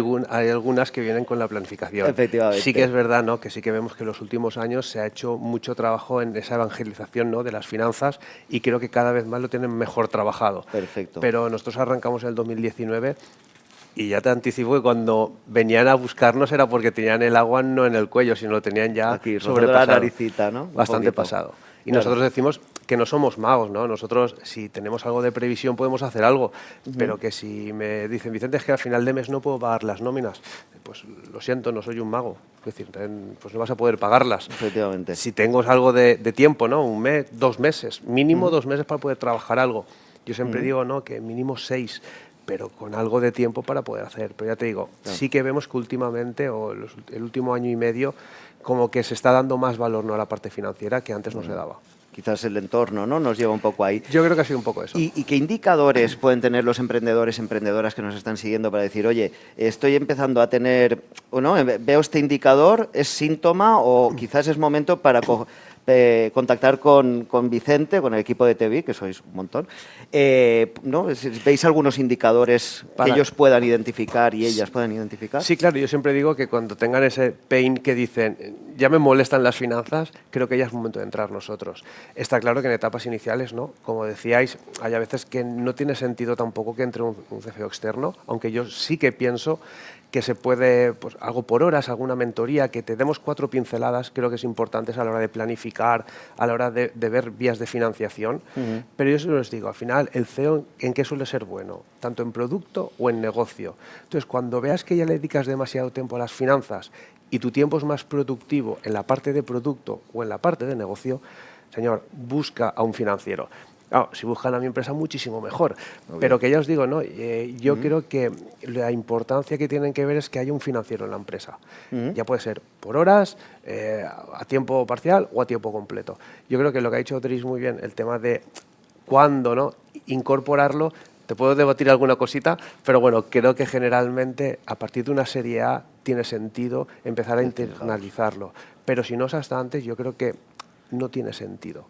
[SPEAKER 5] algunas que vienen con la planificación.
[SPEAKER 1] Efectivamente.
[SPEAKER 5] Sí que es verdad, ¿no?, que sí que vemos que en los últimos años se ha hecho mucho trabajo en esa evangelización, ¿no?, de las finanzas y creo que cada vez más lo tienen mejor trabajado.
[SPEAKER 1] Perfecto.
[SPEAKER 5] Pero nosotros arrancamos en el 2019 y ya te anticipo que cuando venían a buscarnos era porque tenían el agua no en el cuello, sino lo tenían ya
[SPEAKER 1] Aquí, rozando
[SPEAKER 5] sobrepasado.
[SPEAKER 1] la naricita, ¿no? Un
[SPEAKER 5] Bastante
[SPEAKER 1] poquito.
[SPEAKER 5] pasado. Y
[SPEAKER 1] Claro.
[SPEAKER 5] nosotros decimos que no somos magos, ¿no? Nosotros, si tenemos algo de previsión, podemos hacer algo, pero que si me dicen, Vicente, es que al final de mes no puedo pagar las nóminas, pues lo siento, no soy un mago. Es decir, pues no vas a poder pagarlas.
[SPEAKER 1] Efectivamente.
[SPEAKER 5] Si tengo algo de tiempo, ¿no?, un mes, 2 meses, mínimo 2 meses para poder trabajar algo. Yo siempre digo, ¿no?, que mínimo 6, pero con algo de tiempo para poder hacer. Pero ya te digo, sí que vemos que últimamente, o el último año y medio, como que se está dando más valor, ¿no?, a la parte financiera que antes no se daba.
[SPEAKER 1] Quizás el entorno, ¿no?, nos lleva un poco ahí.
[SPEAKER 5] Yo creo que ha sido un poco eso.
[SPEAKER 1] ¿Y qué indicadores pueden tener los emprendedores, emprendedoras que nos están siguiendo para decir, oye, estoy empezando a tener, o no, veo este indicador, es síntoma o quizás es momento para contactar con Vicente, con el equipo de TV, que sois un montón, ¿no? ¿Veis algunos indicadores que ellos puedan identificar y ellas puedan identificar?
[SPEAKER 5] Sí, claro, yo siempre digo que cuando tengan ese pain que dicen, ya me molestan las finanzas, creo que ya es momento de entrar nosotros. Está claro que en etapas iniciales, ¿no?, como decíais, hay a veces que no tiene sentido tampoco que entre un CFO externo, aunque yo sí que pienso que se puede, pues algo por horas, alguna mentoría, que te demos 4 pinceladas, creo que es importante a la hora de planificar, a la hora de ver vías de financiación. Pero yo solo les digo, al final, el CEO, ¿en qué suele ser bueno? Tanto en producto o en negocio. Entonces, cuando veas que ya le dedicas demasiado tiempo a las finanzas y tu tiempo es más productivo en la parte de producto o en la parte de negocio, señor, busca a un financiero. Claro, si buscan a mi empresa, muchísimo mejor. Pero que ya os digo, ¿no? Yo creo que la importancia que tienen que ver es que haya un financiero en la empresa. Ya puede ser por horas, a tiempo parcial o a tiempo completo. Yo creo que lo que ha dicho Dries muy bien, el tema de cuándo, ¿no?, incorporarlo. Te puedo debatir alguna cosita, pero bueno, creo que generalmente a partir de una serie A tiene sentido empezar a internalizarlo. Pero si no es hasta antes, yo creo que no tiene sentido.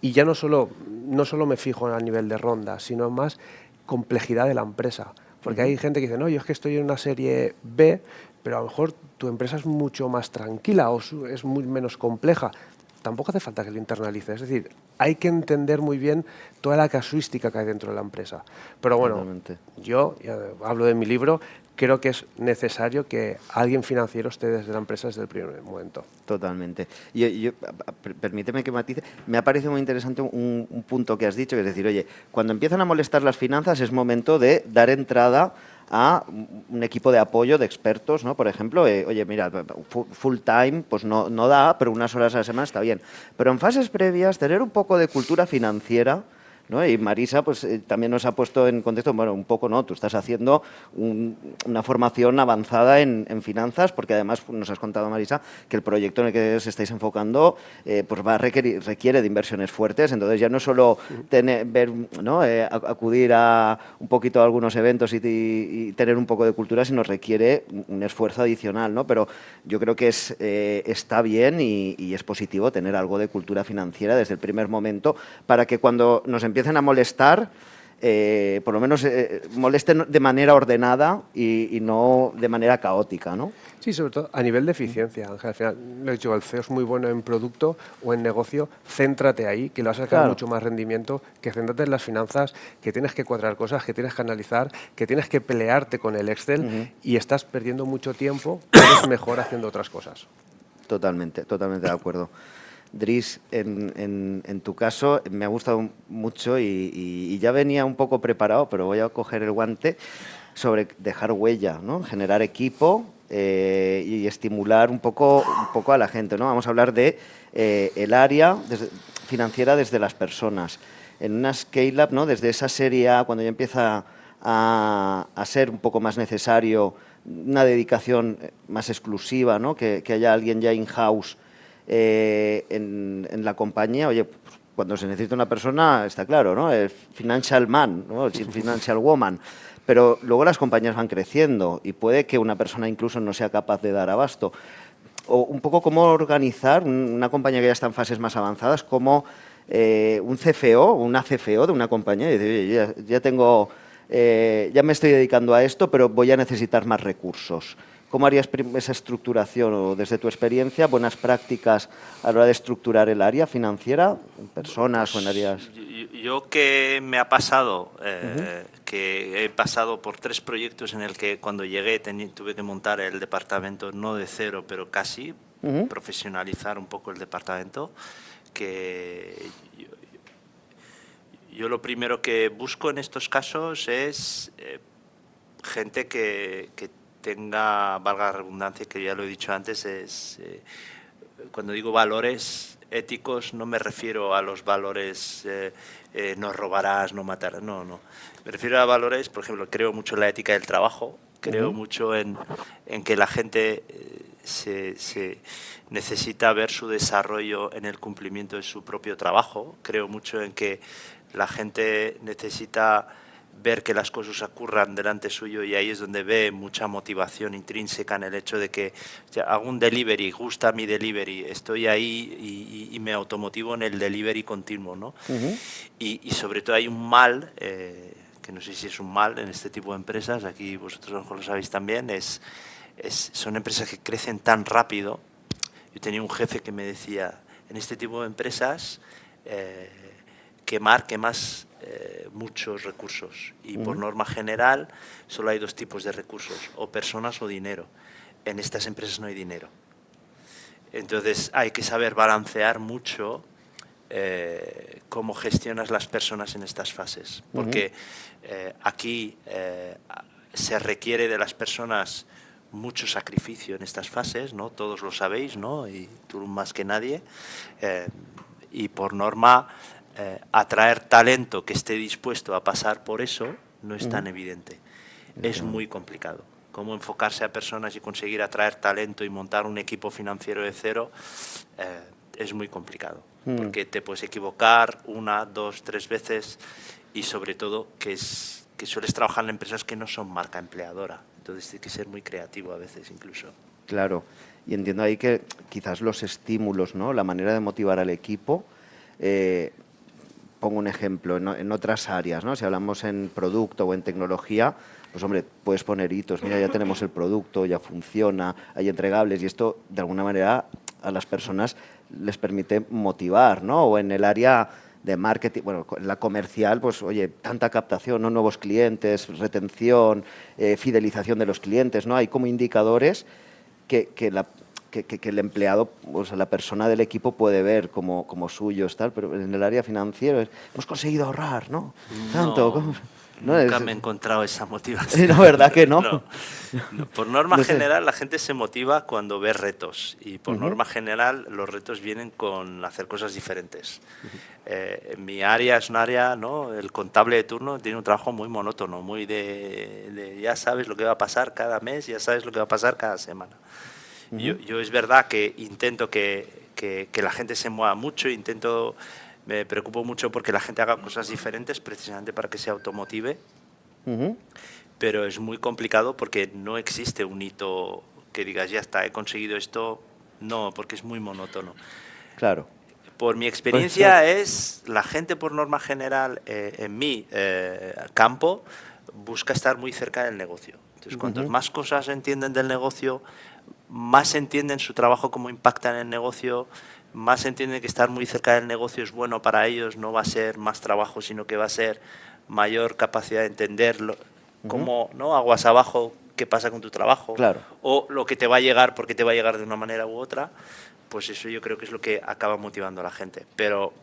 [SPEAKER 5] Y ya no solo me fijo a nivel de ronda, sino más complejidad de la empresa. Porque hay gente que dice, no, yo es que estoy en una serie B, pero a lo mejor tu empresa es mucho más tranquila o es muy menos compleja. Tampoco hace falta que lo internalices. Es decir, hay que entender muy bien toda la casuística que hay dentro de la empresa. Pero bueno,
[SPEAKER 1] Totalmente.
[SPEAKER 5] yo hablo de mi libro, creo que es necesario que alguien financiero esté desde la empresa desde el primer momento.
[SPEAKER 1] Totalmente. Permíteme que matice. Me ha parecido muy interesante un punto que has dicho, que es decir, oye, cuando empiezan a molestar las finanzas es momento de dar entrada a un equipo de apoyo de expertos, ¿no? Por ejemplo, oye, mira, full time pues no da, pero unas horas a la semana está bien. Pero en fases previas, tener un poco de cultura financiera, ¿no? Y Marisa pues, también nos ha puesto en contexto, bueno, un poco, ¿no? Tú estás haciendo una formación avanzada en finanzas, porque además nos has contado, Marisa, que el proyecto en el que os estáis enfocando pues requiere de inversiones fuertes. Entonces ya no solo ver, ¿no? Acudir a un poquito a algunos eventos y tener un poco de cultura, sino requiere un esfuerzo adicional, ¿no? Pero yo creo que está bien y es positivo tener algo de cultura financiera desde el primer momento, para que cuando nos empiecen a molestar, por lo menos molesten de manera ordenada y no de manera caótica, ¿no?
[SPEAKER 5] Sí, sobre todo a nivel de eficiencia, Ángel. Al final, lo he dicho, el CEO es muy bueno en producto o en negocio. Céntrate ahí, que le vas a sacar mucho más rendimiento, que céntrate en las finanzas, que tienes que cuadrar cosas, que tienes que analizar, que tienes que pelearte con el Excel y estás perdiendo mucho tiempo, pero es mejor haciendo otras cosas.
[SPEAKER 1] Totalmente de acuerdo. Dries, en tu caso me ha gustado mucho y ya venía un poco preparado, pero voy a coger el guante sobre dejar huella, ¿no? Generar equipo y estimular un poco a la gente, ¿no? Vamos a hablar de el área financiera desde las personas. En una scale-up, ¿no? Desde esa serie A, cuando ya empieza a ser un poco más necesario una dedicación más exclusiva, ¿no? Que haya alguien ya in-house en la compañía. Oye, pues, cuando se necesita una persona, está claro, ¿no? El financial man, ¿no? El financial woman. Pero luego las compañías van creciendo y puede que una persona incluso no sea capaz de dar abasto. O un poco cómo organizar una compañía que ya está en fases más avanzadas, como un CFO, una CFO de una compañía, y dice, oye, ya tengo, ya me estoy dedicando a esto, pero voy a necesitar más recursos. ¿Cómo harías esa estructuración o, desde tu experiencia, buenas prácticas a la hora de estructurar el área financiera, en personas o en áreas?
[SPEAKER 3] Yo que me ha pasado, que he pasado por 3 proyectos en el que cuando llegué tuve que montar el departamento, no de cero, pero casi, profesionalizar un poco el departamento, que yo lo primero que busco en estos casos es gente que tenga, valga la redundancia, que ya lo he dicho antes, cuando digo valores éticos no me refiero a los valores no robarás, no matarás, no. Me refiero a valores, por ejemplo, creo mucho en la ética del trabajo, creo mucho en que la gente se necesita ver su desarrollo en el cumplimiento de su propio trabajo, creo mucho en que la gente necesita ver que las cosas ocurran delante suyo, y ahí es donde ve mucha motivación intrínseca en el hecho de que hago un delivery, gusta mi delivery, estoy ahí y me automotivo en el delivery continuo, ¿no? Y sobre todo hay un mal, que no sé si es un mal en este tipo de empresas, aquí vosotros a lo mejor lo sabéis también, son empresas que crecen tan rápido. Yo tenía un jefe que me decía, en este tipo de empresas quemas muchos recursos, y por norma general solo hay 2 tipos de recursos, o personas o dinero. En estas empresas no hay dinero, entonces hay que saber balancear mucho cómo gestionas las personas en estas fases, porque aquí se requiere de las personas mucho sacrificio en estas fases, ¿no? Todos lo sabéis, ¿no? Y tú más que nadie, y por norma atraer talento que esté dispuesto a pasar por eso no es tan evidente. Es muy complicado. Cómo enfocarse a personas y conseguir atraer talento y montar un equipo financiero de cero es muy complicado, porque te puedes equivocar 1, 2, 3 veces, y sobre todo que sueles trabajar en empresas que no son marca empleadora, entonces hay que ser muy creativo a veces incluso.
[SPEAKER 1] Claro, y entiendo ahí que quizás los estímulos, ¿no? La manera de motivar al equipo, pongo un ejemplo, en otras áreas, ¿no? Si hablamos en producto o en tecnología, pues hombre, puedes poner hitos, mira, ya tenemos el producto, ya funciona, hay entregables, y esto de alguna manera a las personas les permite motivar, ¿no? O en el área de marketing, bueno, en la comercial, pues oye, tanta captación, ¿no? Nuevos clientes, retención, fidelización de los clientes, ¿no? Hay como indicadores que el empleado, o sea, la persona del equipo puede ver como suyos, tal, pero en el área financiera hemos conseguido ahorrar, ¿no? Tanto.
[SPEAKER 3] No,
[SPEAKER 1] ¿no?
[SPEAKER 3] Nunca me he encontrado esa motivación.
[SPEAKER 1] No, ¿verdad que no?
[SPEAKER 3] No. Por norma
[SPEAKER 1] No sé.
[SPEAKER 3] general, la gente se motiva cuando ve retos. Y por norma general, los retos vienen con hacer cosas diferentes. En mi área es un área, ¿no? El contable de turno tiene un trabajo muy monótono, muy de ya sabes lo que va a pasar cada mes, ya sabes lo que va a pasar cada semana. Yo es verdad que intento que la gente se mueva mucho, me preocupo mucho porque la gente haga cosas diferentes precisamente para que se automotive, pero es muy complicado porque no existe un hito que digas, ya está, he conseguido esto. No, porque es muy monótono.
[SPEAKER 1] Claro.
[SPEAKER 3] Por mi experiencia la gente por norma general en mi campo busca estar muy cerca del negocio. Entonces, cuantas más cosas entienden del negocio, más entienden su trabajo, cómo impacta en el negocio, más entienden que estar muy cerca del negocio es bueno para ellos, no va a ser más trabajo, sino que va a ser mayor capacidad de entenderlo, cómo, ¿no? Aguas abajo, qué pasa con tu trabajo,
[SPEAKER 1] Claro.
[SPEAKER 3] o lo que te va a llegar, porque te va a llegar de una manera u otra. Pues eso yo creo que es lo que acaba motivando a la gente. Pero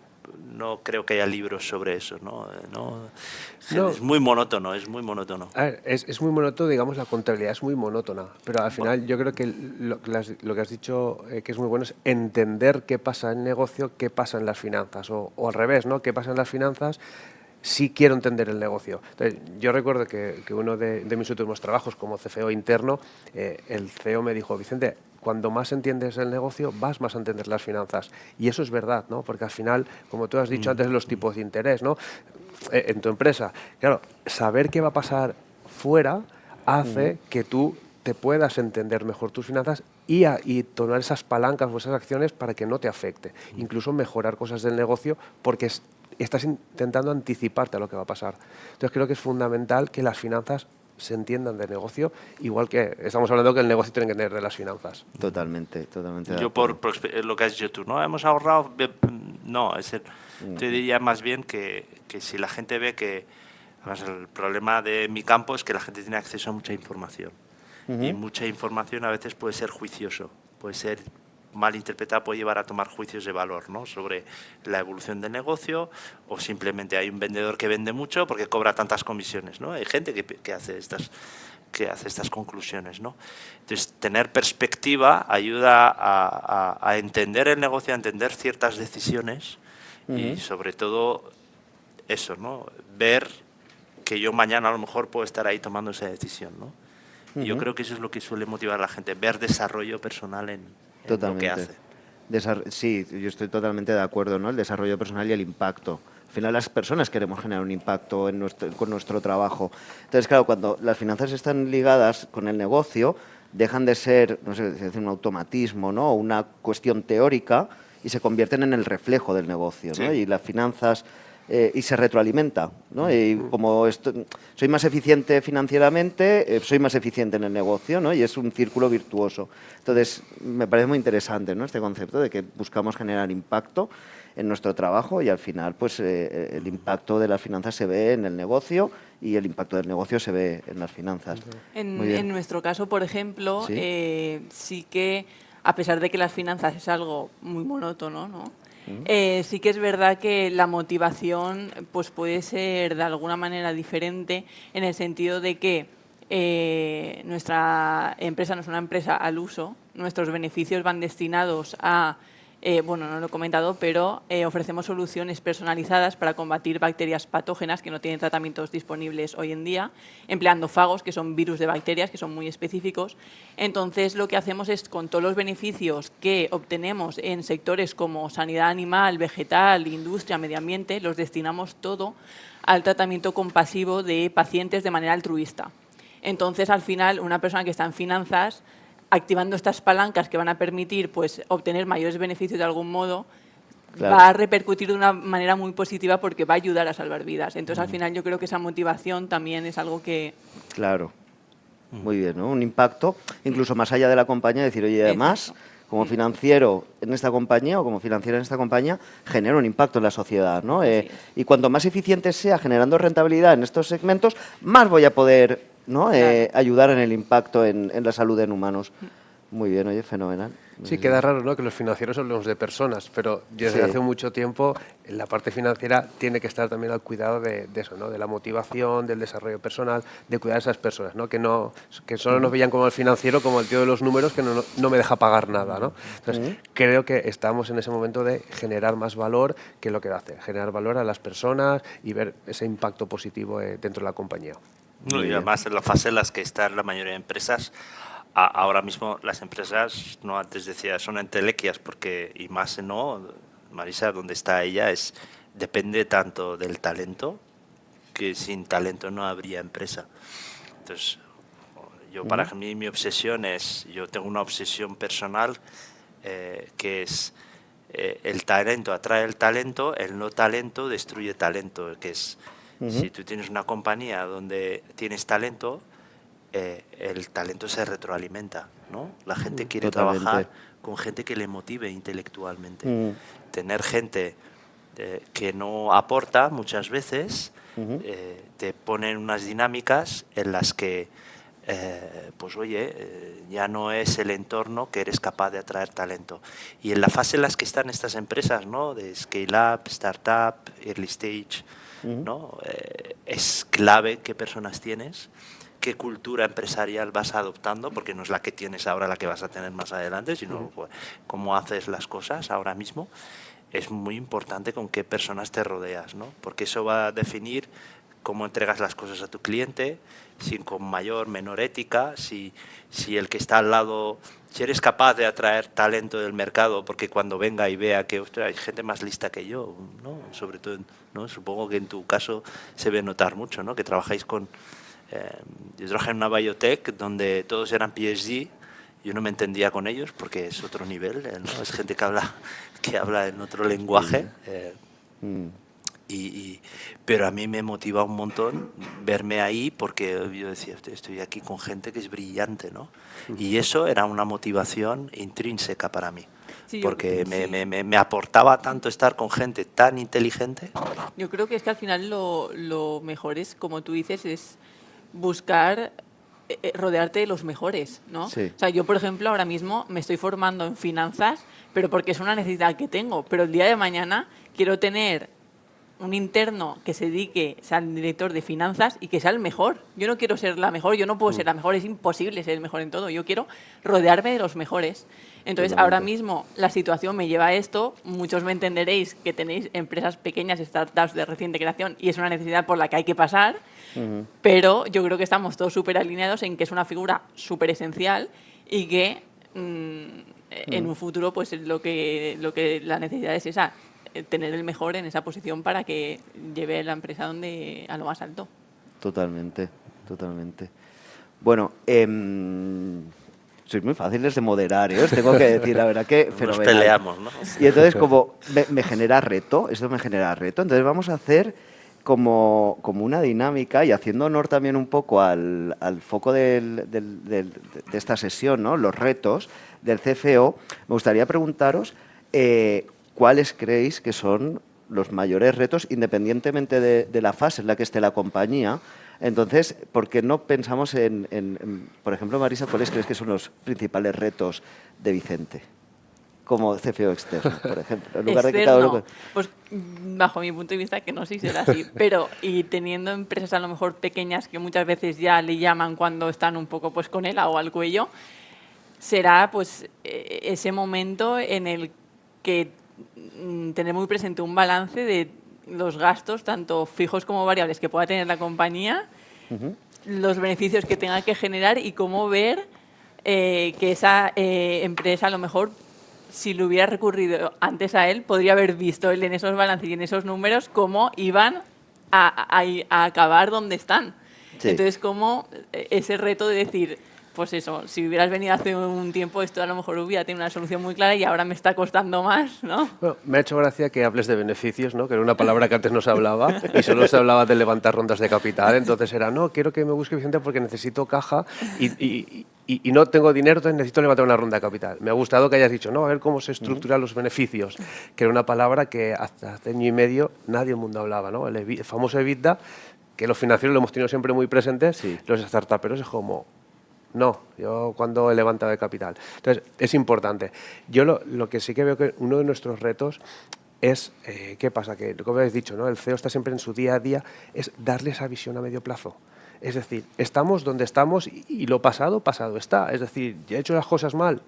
[SPEAKER 3] no creo que haya libros sobre eso, ¿no?
[SPEAKER 5] No.
[SPEAKER 3] Es muy monótono, es muy monótono.
[SPEAKER 5] A ver, es muy monótono, digamos, la contabilidad es muy monótona, pero al final yo creo que lo que has dicho que es muy bueno es entender qué pasa en el negocio, qué pasa en las finanzas, o al revés, ¿no? Qué pasa en las finanzas si quiero entender el negocio. Entonces, yo recuerdo que uno de mis últimos trabajos como CFO interno, el CEO me dijo, Vicente, cuando más entiendes el negocio, vas más a entender las finanzas. Y eso es verdad, ¿no? Porque al final, como tú has dicho antes, los tipos de interés, ¿no? En tu empresa, claro, saber qué va a pasar fuera hace que tú te puedas entender mejor tus finanzas y tomar esas palancas o esas acciones para que no te afecte. Incluso mejorar cosas del negocio porque estás intentando anticiparte a lo que va a pasar. Entonces creo que es fundamental que las finanzas se entiendan de negocio, igual que estamos hablando que el negocio tiene que entender de las finanzas.
[SPEAKER 1] Totalmente, totalmente.
[SPEAKER 3] Yo por lo que has dicho tú, ¿no? Hemos ahorrado... No, te diría más bien que si la gente ve que... Además, el problema de mi campo es que la gente tiene acceso a mucha información. Y mucha información a veces puede ser juicioso, puede ser mal interpretada, puede llevar a tomar juicios de valor, ¿no? Sobre la evolución del negocio, o simplemente hay un vendedor que vende mucho porque cobra tantas comisiones, ¿no? Hay gente que hace estas conclusiones, ¿no? Entonces, tener perspectiva ayuda a entender el negocio, a entender ciertas decisiones y sobre todo eso, ¿no? Ver que yo mañana a lo mejor puedo estar ahí tomando esa decisión, ¿no? Y yo creo que eso es lo que suele motivar a la gente, ver desarrollo personal en lo que hace.
[SPEAKER 1] Sí, yo estoy totalmente de acuerdo, ¿no? El desarrollo personal y el impacto. Al final las personas queremos generar un impacto con nuestro trabajo. Entonces, claro, cuando las finanzas están ligadas con el negocio, dejan de ser, no sé, decir un automatismo, ¿no? O una cuestión teórica y se convierten en el reflejo del negocio, ¿no?
[SPEAKER 3] Sí.
[SPEAKER 1] Y las finanzas... y se retroalimenta, ¿no? Y como soy más eficiente financieramente, soy más eficiente en el negocio, ¿no? Y es un círculo virtuoso. Entonces, me parece muy interesante, ¿no? Este concepto de que buscamos generar impacto en nuestro trabajo y al final, pues, el impacto de las finanzas se ve en el negocio y el impacto del negocio se ve en las finanzas.
[SPEAKER 4] En nuestro caso, por ejemplo,
[SPEAKER 1] ¿Sí?
[SPEAKER 4] sí que, a pesar de que las finanzas es algo muy monótono, ¿no? Sí que es verdad que la motivación pues puede ser de alguna manera diferente en el sentido de que nuestra empresa no es una empresa al uso, nuestros beneficios van destinados a, bueno, no lo he comentado, pero ofrecemos soluciones personalizadas para combatir bacterias patógenas que no tienen tratamientos disponibles hoy en día, empleando fagos, que son virus de bacterias, que son muy específicos. Entonces, lo que hacemos es, con todos los beneficios que obtenemos en sectores como sanidad animal, vegetal, industria, medio ambiente, los destinamos todo al tratamiento compasivo de pacientes de manera altruista. Entonces, al final, una persona que está en finanzas, activando estas palancas que van a permitir pues, obtener mayores beneficios de algún modo,
[SPEAKER 1] Claro.
[SPEAKER 4] va a repercutir de una manera muy positiva porque va a ayudar a salvar vidas. Entonces, al final, yo creo que esa motivación también es algo que...
[SPEAKER 1] Claro. Muy bien, ¿no? Un impacto incluso más allá de la compañía, decir, oye, además, como financiero en esta compañía o como financiera en esta compañía, genera un impacto en la sociedad, ¿no? Y cuanto más eficiente sea generando rentabilidad en estos segmentos, más voy a poder, ¿no?
[SPEAKER 4] Claro.
[SPEAKER 1] Ayudar en el impacto en la salud en humanos. Muy bien, oye, fenomenal.
[SPEAKER 5] Sí, queda raro, ¿no?, que los financieros hablemos de personas, pero desde hace mucho tiempo la parte financiera tiene que estar también al cuidado de eso, ¿no?, de la motivación, del desarrollo personal, de cuidar a esas personas, ¿no?, que solo nos veían como el financiero, como el tío de los números que no me deja pagar nada, ¿no? Entonces, creo que estamos en ese momento de generar más valor que lo que hace, generar valor a las personas y ver ese impacto positivo dentro de la compañía.
[SPEAKER 3] No, y además en la fase en la que están la mayoría de empresas, ahora mismo las empresas, no, antes decía, son entelequias, porque, y más no, Marisa, donde está ella, depende tanto del talento, que sin talento no habría empresa. Entonces, para mí mi obsesión yo tengo una obsesión personal, que es el talento atrae el talento, el no talento destruye talento, que es, si tú tienes una compañía donde tienes talento, el talento se retroalimenta, ¿no? La gente quiere trabajar con gente que le motive intelectualmente. Tener gente que no aporta muchas veces, te ponen unas dinámicas en las que pues oye, ya no es el entorno que eres capaz de atraer talento. Y en la fase en las que están estas empresas, ¿no?, de scale up, startup, early stage, ¿no?, es clave qué personas tienes, qué cultura empresarial vas adoptando, porque no es la que tienes ahora la que vas a tener más adelante, sino pues, cómo haces las cosas ahora mismo. Es muy importante con qué personas te rodeas, ¿no?, porque eso va a definir cómo entregas las cosas a tu cliente, si con mayor, menor ética, si el que está al lado, si eres capaz de atraer talento del mercado, porque cuando venga y vea que ostras, hay gente más lista que yo, ¿no?, sobre todo, ¿no?, supongo que en tu caso se ve notar mucho, ¿no?, que trabajáis con... yo trabajé en una biotech donde todos eran PhD, yo no me entendía con ellos porque es otro nivel, ¿no?, es gente que habla en otro lenguaje. Pero a mí me motiva un montón verme ahí, porque yo decía, estoy aquí con gente que es brillante, ¿no? Y eso era una motivación intrínseca para mí, sí, porque me aportaba tanto estar con gente tan inteligente.
[SPEAKER 4] Yo creo que es que al final lo mejor es, como tú dices, es buscar rodearte de los mejores, ¿no?
[SPEAKER 1] Sí.
[SPEAKER 4] O sea, yo, por ejemplo, ahora mismo me estoy formando en finanzas, pero porque es una necesidad que tengo, pero el día de mañana quiero tener un interno que se dedique, sea el director de finanzas y que sea el mejor. Yo no quiero ser la mejor, yo no puedo ser la mejor, es imposible ser el mejor en todo. Yo quiero rodearme de los mejores. Entonces, ahora mismo la situación me lleva a esto. Muchos me entenderéis que tenéis empresas pequeñas, startups de reciente creación, y es una necesidad por la que hay que pasar, pero yo creo que estamos todos súper alineados en que es una figura súper esencial y que en un futuro pues lo que la necesidad es esa, tener el mejor en esa posición para que lleve la empresa a lo más alto.
[SPEAKER 1] Totalmente, totalmente. Bueno, sois muy fáciles de moderar, ¿eh? Os tengo que decir, la verdad que fenomenal.
[SPEAKER 3] Nos peleamos, ¿no?
[SPEAKER 1] Y entonces, como me genera reto, esto me genera reto, entonces vamos a hacer como una dinámica, y haciendo honor también un poco al foco de esta sesión, ¿no?, los retos del CFO, me gustaría preguntaros ¿cuáles creéis que son los mayores retos, independientemente de la fase en la que esté la compañía? Entonces, ¿por qué no pensamos por ejemplo, Marisa, cuáles crees que son los principales retos de Vicente como CFO externo, por ejemplo? En lugar de que cada uno...
[SPEAKER 4] Pues bajo mi punto de vista que no sé si será así, pero y teniendo empresas a lo mejor pequeñas que muchas veces ya le llaman cuando están un poco pues con el agua al cuello, será pues ese momento en el que tener muy presente un balance de los gastos, tanto fijos como variables, que pueda tener la compañía, los beneficios que tenga que generar y cómo ver que esa empresa, a lo mejor, si le hubiera recurrido antes a él, podría haber visto él en esos balances y en esos números cómo iban a acabar donde están. Sí. Entonces, cómo ese reto de decir... Pues eso, si hubieras venido hace un tiempo, esto a lo mejor hubiera tenido una solución muy clara y ahora me está costando más, ¿no?
[SPEAKER 5] Bueno, me ha hecho gracia que hables de beneficios, ¿no?, que era una palabra que antes no se hablaba y solo se hablaba de levantar rondas de capital. Entonces era, no, quiero que me busque Vicente porque necesito caja y no tengo dinero, entonces necesito levantar una ronda de capital. Me ha gustado que hayas dicho, no, a ver cómo se estructuran los beneficios, que era una palabra que hasta hace año y medio nadie en el mundo hablaba, ¿no? El famoso EBITDA, que los financieros lo hemos tenido siempre muy presentes, sí. Los startuperos es como... No, yo cuando he levantado de capital. Entonces, es importante. Yo lo que sí que veo que uno de nuestros retos es, ¿qué pasa? Que, como habéis dicho, ¿no? El CEO está siempre en su día a día, es darle esa visión a medio plazo. Es decir, estamos donde estamos y lo pasado, pasado está. Es decir, ya he hecho las cosas mal,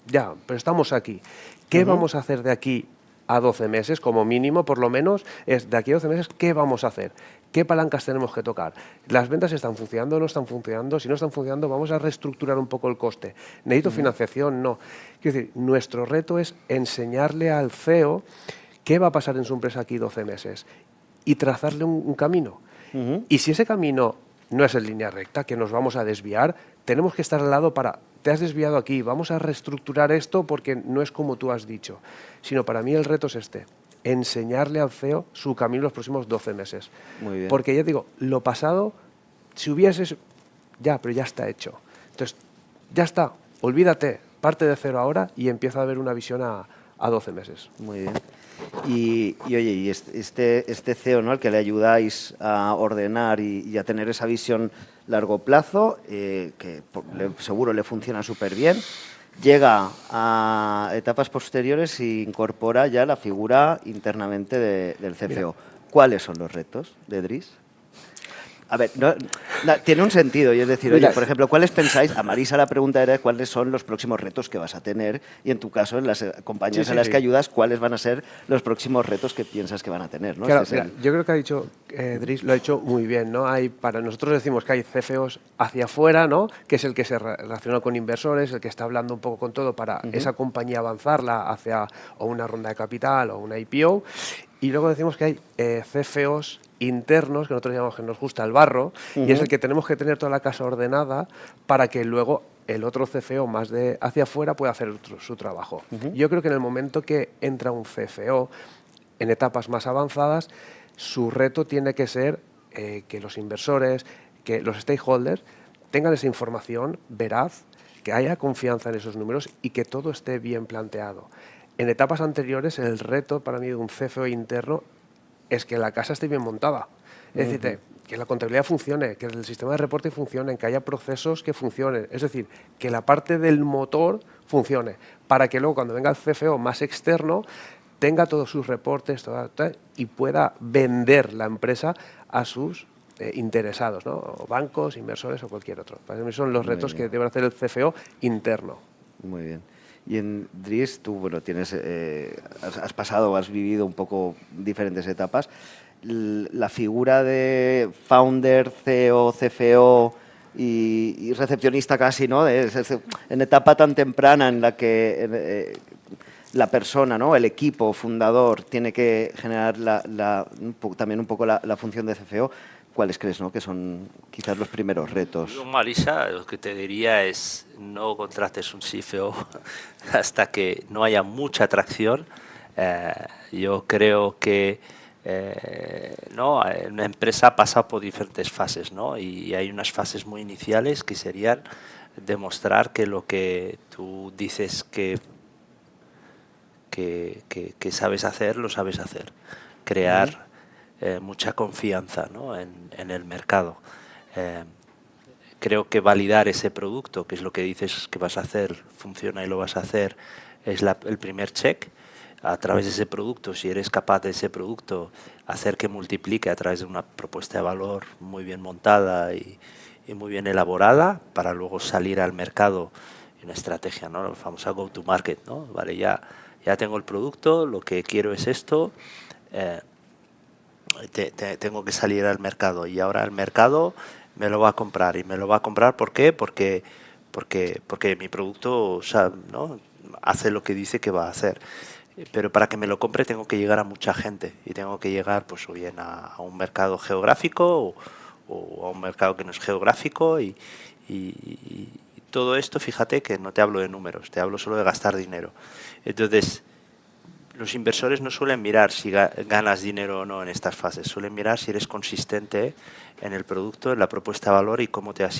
[SPEAKER 5] ya, pero estamos aquí. ¿Qué vamos a hacer de aquí a 12 meses? Como mínimo, por lo menos, es de aquí a 12 meses, ¿qué vamos a hacer? ¿Qué palancas tenemos que tocar? ¿Las ventas están funcionando o no están funcionando? Si no están funcionando, vamos a reestructurar un poco el coste. ¿Necesito financiación? No. Quiero decir, nuestro reto es enseñarle al CEO qué va a pasar en su empresa aquí 12 meses y trazarle un camino. Y si ese camino no es en línea recta, que nos vamos a desviar, tenemos que estar al lado para, te has desviado aquí, vamos a reestructurar esto porque no es como tú has dicho. Sino para mí el reto es enseñarle al CEO su camino los próximos 12 meses.
[SPEAKER 1] Muy bien.
[SPEAKER 5] Porque ya digo, lo pasado, si hubieses, ya, pero ya está hecho. Entonces, ya está, olvídate, parte de cero ahora y empieza a ver una visión a 12 meses.
[SPEAKER 1] Muy bien. Y oye, y este CEO, ¿no?, al que le ayudáis a ordenar y a tener esa visión largo plazo, que seguro le funciona súper bien, llega a etapas posteriores e incorpora ya la figura internamente del CFO.
[SPEAKER 5] Mira.
[SPEAKER 1] ¿Cuáles son los retos de Dries? A ver, tiene un sentido, y es decir, oye, por ejemplo, ¿cuáles pensáis? A Marisa la pregunta era cuáles son los próximos retos que vas a tener, y en tu caso, en las compañías en las que ayudas, ¿cuáles van a ser los próximos retos que piensas que van a tener? ¿No?
[SPEAKER 5] Claro, mira, yo creo que ha dicho, Dries lo ha hecho muy bien, ¿no? Para nosotros decimos que hay CFOs hacia afuera, ¿no?, que es el que se relaciona con inversores, el que está hablando un poco con todo para esa compañía avanzarla hacia o una ronda de capital o una IPO. Y luego decimos que hay CFOs internos, que nosotros llamamos que nos gusta el barro, y es el que tenemos que tener toda la casa ordenada para que luego el otro CFO más de hacia afuera pueda hacer su trabajo. Yo creo que en el momento que entra un CFO en etapas más avanzadas, su reto tiene que ser que los inversores, que los stakeholders tengan esa información veraz, que haya confianza en esos números y que todo esté bien planteado. En etapas anteriores, el reto para mí de un CFO interno es que la casa esté bien montada. Es decir, que la contabilidad funcione, que el sistema de reporte funcione, que haya procesos que funcionen. Es decir, que la parte del motor funcione, para que luego cuando venga el CFO más externo tenga todos sus reportes y pueda vender la empresa a sus interesados, ¿no? O bancos, inversores o cualquier otro. Para mí son los retos que debe hacer el CFO interno.
[SPEAKER 1] Muy bien. Y en Dries, tú, bueno, has pasado, has vivido un poco diferentes etapas. La figura de founder, CEO, CFO y recepcionista casi, ¿no? En etapa tan temprana en la que la persona, ¿no?, el equipo fundador tiene que generar también un poco la función de CFO. ¿Cuáles crees, no?, que son quizás los primeros retos?
[SPEAKER 3] Yo, Marisa, lo que te diría es no contrates un CFO hasta que no haya mucha atracción. Yo creo que una empresa pasa por diferentes fases, ¿no? Y hay unas fases muy iniciales que serían demostrar que lo que tú dices que sabes hacer, lo sabes hacer. Crear mucha confianza, ¿no?, en el mercado. Creo que validar ese producto, que es lo que dices que vas a hacer, funciona y lo vas a hacer, es el primer check. A través de ese producto, si eres capaz de ese producto hacer que multiplique a través de una propuesta de valor muy bien montada y muy bien elaborada, para luego salir al mercado, una estrategia, ¿no?, la famosa go to market, ¿no? Vale, ya tengo el producto, lo que quiero es esto, tengo que salir al mercado, y ahora el mercado me lo va a comprar. ¿Y me lo va a comprar por qué? Porque mi producto, o sea, ¿no?, hace lo que dice que va a hacer. Pero para que me lo compre tengo que llegar a mucha gente, y tengo que llegar, pues, o bien a un mercado geográfico o a un mercado que no es geográfico, y todo esto, fíjate que no te hablo de números, te hablo solo de gastar dinero. Entonces, los inversores no suelen mirar si ganas dinero o no en estas fases, suelen mirar si eres consistente en el producto, en la propuesta de valor y cómo te has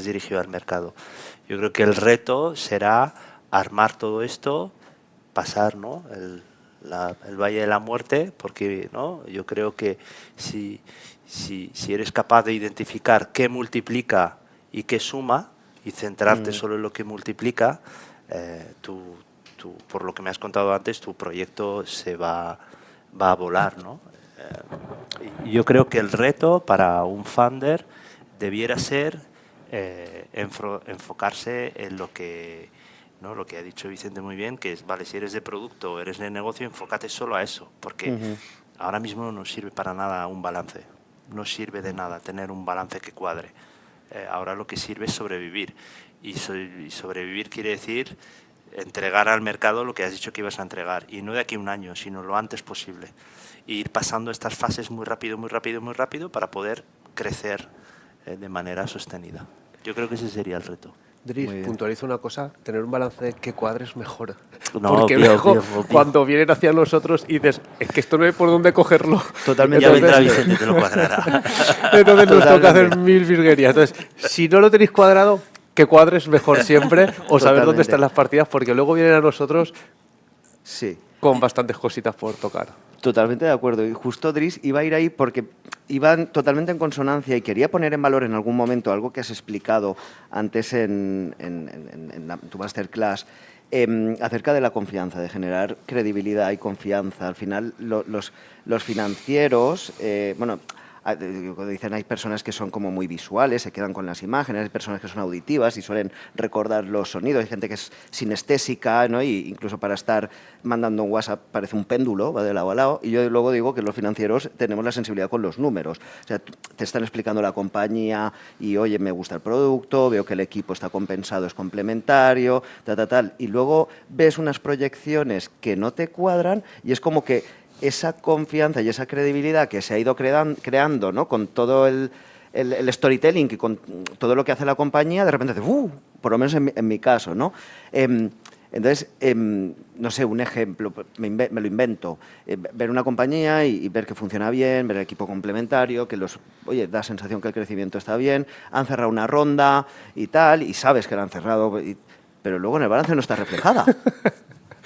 [SPEAKER 3] dirigido al mercado. Yo creo que el reto será armar todo esto, pasar, ¿no?, el valle de la muerte, porque, ¿no?, yo creo que si eres capaz de identificar qué multiplica y qué suma, y centrarte solo en lo que multiplica, por lo que me has contado antes, tu proyecto se va a volar, ¿no? Yo creo que el reto para un founder debiera ser enfocarse en lo que, ¿no?, lo que ha dicho Vicente muy bien, que es, vale, si eres de producto o eres de negocio, enfócate solo a eso, porque ahora mismo no sirve para nada un balance, no sirve de nada tener un balance que cuadre. Ahora lo que sirve es sobrevivir, y sobrevivir quiere decir entregar al mercado lo que has dicho que ibas a entregar, y no de aquí a un año, sino lo antes posible, e ir pasando estas fases muy rápido, muy rápido, muy rápido, para poder crecer de manera sostenida. Yo creo que ese sería el reto.
[SPEAKER 5] Dries, puntualizo una cosa, tener un balance que cuadre es mejor.
[SPEAKER 3] No,
[SPEAKER 5] porque luego, cuando vienen hacia nosotros y dices, es que esto no hay por dónde cogerlo.
[SPEAKER 1] Totalmente.
[SPEAKER 3] Ya vendrá Vicente, te lo cuadrará.
[SPEAKER 5] Entonces nos toca hacer mil virguerías. Entonces, si no lo tenéis cuadrado, que cuadres mejor siempre o saber dónde están las partidas, porque luego vienen a nosotros con bastantes cositas por tocar.
[SPEAKER 1] Totalmente de acuerdo. Y justo, Dries, iba a ir ahí porque iban totalmente en consonancia y quería poner en valor en algún momento algo que has explicado antes en tu masterclass, acerca de la confianza, de generar credibilidad y confianza. Al final, los financieros, dicen, hay personas que son como muy visuales, se quedan con las imágenes, hay personas que son auditivas y suelen recordar los sonidos, hay gente que es sinestésica, ¿no? Y incluso para estar mandando un WhatsApp parece un péndulo, va de lado a lado, y yo luego digo que los financieros tenemos la sensibilidad con los números. O sea, te están explicando la compañía y, oye, me gusta el producto, veo que el equipo está compensado, es complementario, tal, y luego ves unas proyecciones que no te cuadran y es como que esa confianza y esa credibilidad que se ha ido creando, ¿no?, con todo el storytelling y con todo lo que hace la compañía, de repente dice, por lo menos en mi caso, ¿no? Entonces, no sé, un ejemplo, me lo invento, ver una compañía y ver que funciona bien, ver el equipo complementario, que da sensación que el crecimiento está bien, han cerrado una ronda y tal, y sabes que la han cerrado, pero luego en el balance no está reflejada.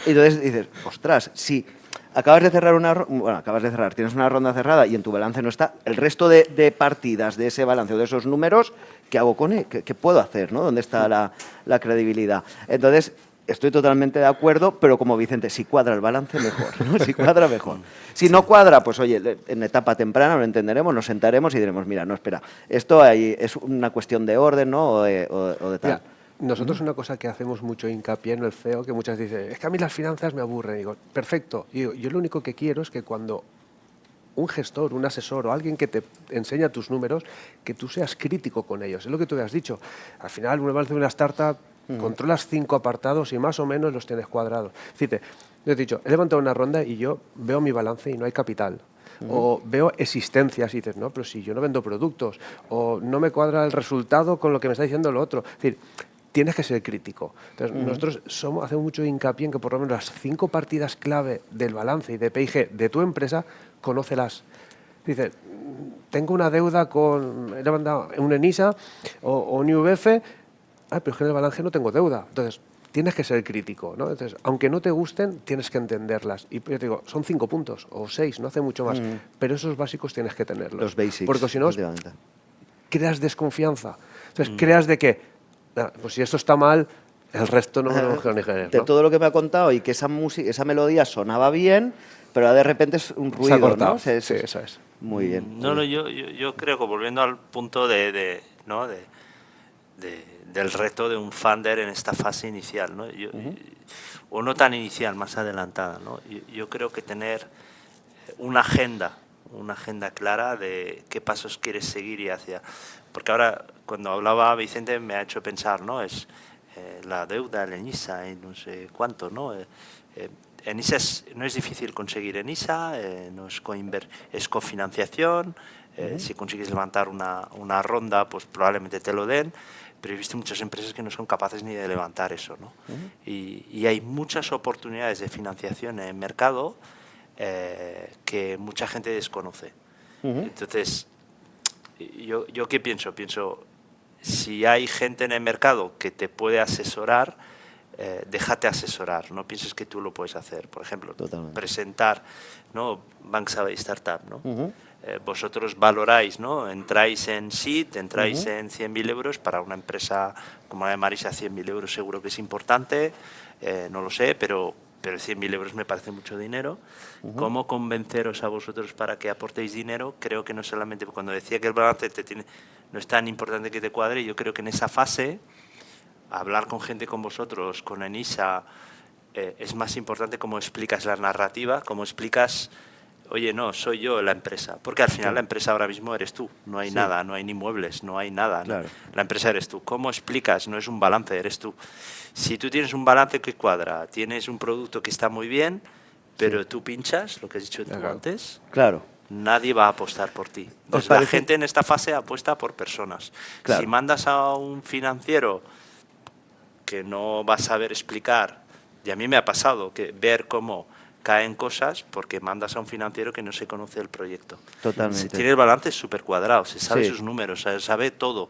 [SPEAKER 1] Y entonces dices, ostras, sí. Acabas de cerrar, tienes una ronda cerrada y en tu balance no está. El resto de partidas de ese balance o de esos números, ¿qué hago con él? ¿Qué puedo hacer, ¿no? ¿Dónde está la credibilidad? Entonces, estoy totalmente de acuerdo, pero como Vicente, si cuadra el balance, mejor, ¿no? Si cuadra, mejor. Si no cuadra, pues oye, en etapa temprana lo entenderemos, nos sentaremos y diremos, mira, no, espera, esto es una cuestión de orden, ¿no? O de tal.
[SPEAKER 5] Mira, nosotros una cosa que hacemos mucho hincapié en el CEO, que muchas dicen, es que a mí las finanzas me aburren. Y digo, perfecto. Y digo, yo lo único que quiero es que cuando un gestor, un asesor o alguien que te enseña tus números, que tú seas crítico con ellos. Es lo que tú has dicho. Al final, un balance de una startup, controlas 5 apartados y más o menos los tienes cuadrados. Fíjate, yo he dicho, he levantado una ronda y yo veo mi balance y no hay capital. O veo existencias y dices, no, pero si yo no vendo productos, o no me cuadra el resultado con lo que me está diciendo lo otro. Es decir, tienes que ser crítico. Entonces, nosotros hacemos mucho hincapié en que por lo menos las 5 partidas clave del balance y de P&G de tu empresa, conócelas. Dices, tengo una deuda he levantado un ENISA o un IVF, pero es que en el balance no tengo deuda. Entonces, tienes que ser crítico, ¿no? Entonces, aunque no te gusten, tienes que entenderlas. Y yo te digo, son 5 puntos o 6, no hace mucho más. Pero esos básicos tienes que tenerlos.
[SPEAKER 1] Los basics.
[SPEAKER 5] Porque si no, creas desconfianza. Entonces, creas de que, pues si esto está mal, el resto no lo ni querer,
[SPEAKER 1] de
[SPEAKER 5] ¿no?
[SPEAKER 1] todo lo que me ha contado y que esa música, esa melodía sonaba bien, pero de repente es un ruido,
[SPEAKER 5] Se ha cortado.
[SPEAKER 1] ¿no?
[SPEAKER 5] Sí, eso es.
[SPEAKER 1] Muy bien.
[SPEAKER 3] No, yo creo que volviendo al punto del reto de un founder en esta fase inicial, ¿no? O no tan inicial, más adelantada, ¿no? Yo creo que tener una agenda clara de qué pasos quieres seguir y hacia. Porque ahora, cuando hablaba Vicente, me ha hecho pensar, ¿no? Es la deuda, el ENISA y no sé cuánto, ¿no? ENISA no es difícil conseguir ENISA, no es cofinanciación, si consigues levantar una ronda, pues probablemente te lo den, pero he visto muchas empresas que no son capaces ni de levantar eso, ¿no? Y hay muchas oportunidades de financiación en el mercado que mucha gente desconoce. Entonces, ¿yo qué pienso? Pienso, si hay gente en el mercado que te puede asesorar, déjate asesorar, no pienses que tú lo puedes hacer. Por ejemplo, presentar, ¿no? Bank Savvy Startup, ¿no? vosotros valoráis, ¿no? Entráis en SEED, entráis en 100.000 euros. Para una empresa como la de Marisa, 100.000 euros seguro que es importante, no lo sé, pero 100.000 euros me parece mucho dinero. ¿Cómo convenceros a vosotros para que aportéis dinero? Creo que no solamente, cuando decía que el balance no es tan importante que te cuadre, yo creo que en esa fase, hablar con gente con vosotros, con Enisa, es más importante cómo explicas la narrativa, cómo explicas, oye, no, soy yo la empresa. Porque al final la empresa ahora mismo eres tú. No hay nada, no hay ni muebles, no hay nada.
[SPEAKER 1] Claro.
[SPEAKER 3] ¿No? La empresa eres tú. ¿Cómo explicas? No es un balance, eres tú. Si tú tienes un balance que cuadra, tienes un producto que está muy bien, pero tú pinchas, lo que has dicho tú antes,
[SPEAKER 1] Claro.
[SPEAKER 3] nadie va a apostar por ti. Entonces,
[SPEAKER 1] parece?
[SPEAKER 3] la gente en esta fase apuesta por personas.
[SPEAKER 1] Claro.
[SPEAKER 3] Si mandas a un financiero que no va a saber explicar, y a mí me ha pasado que ver cómo caen cosas porque mandas a un financiero que no se conoce el proyecto.
[SPEAKER 1] Totalmente.
[SPEAKER 3] Se tiene el balance súper cuadrado, se sabe
[SPEAKER 1] Sí.
[SPEAKER 3] sus números, se sabe todo,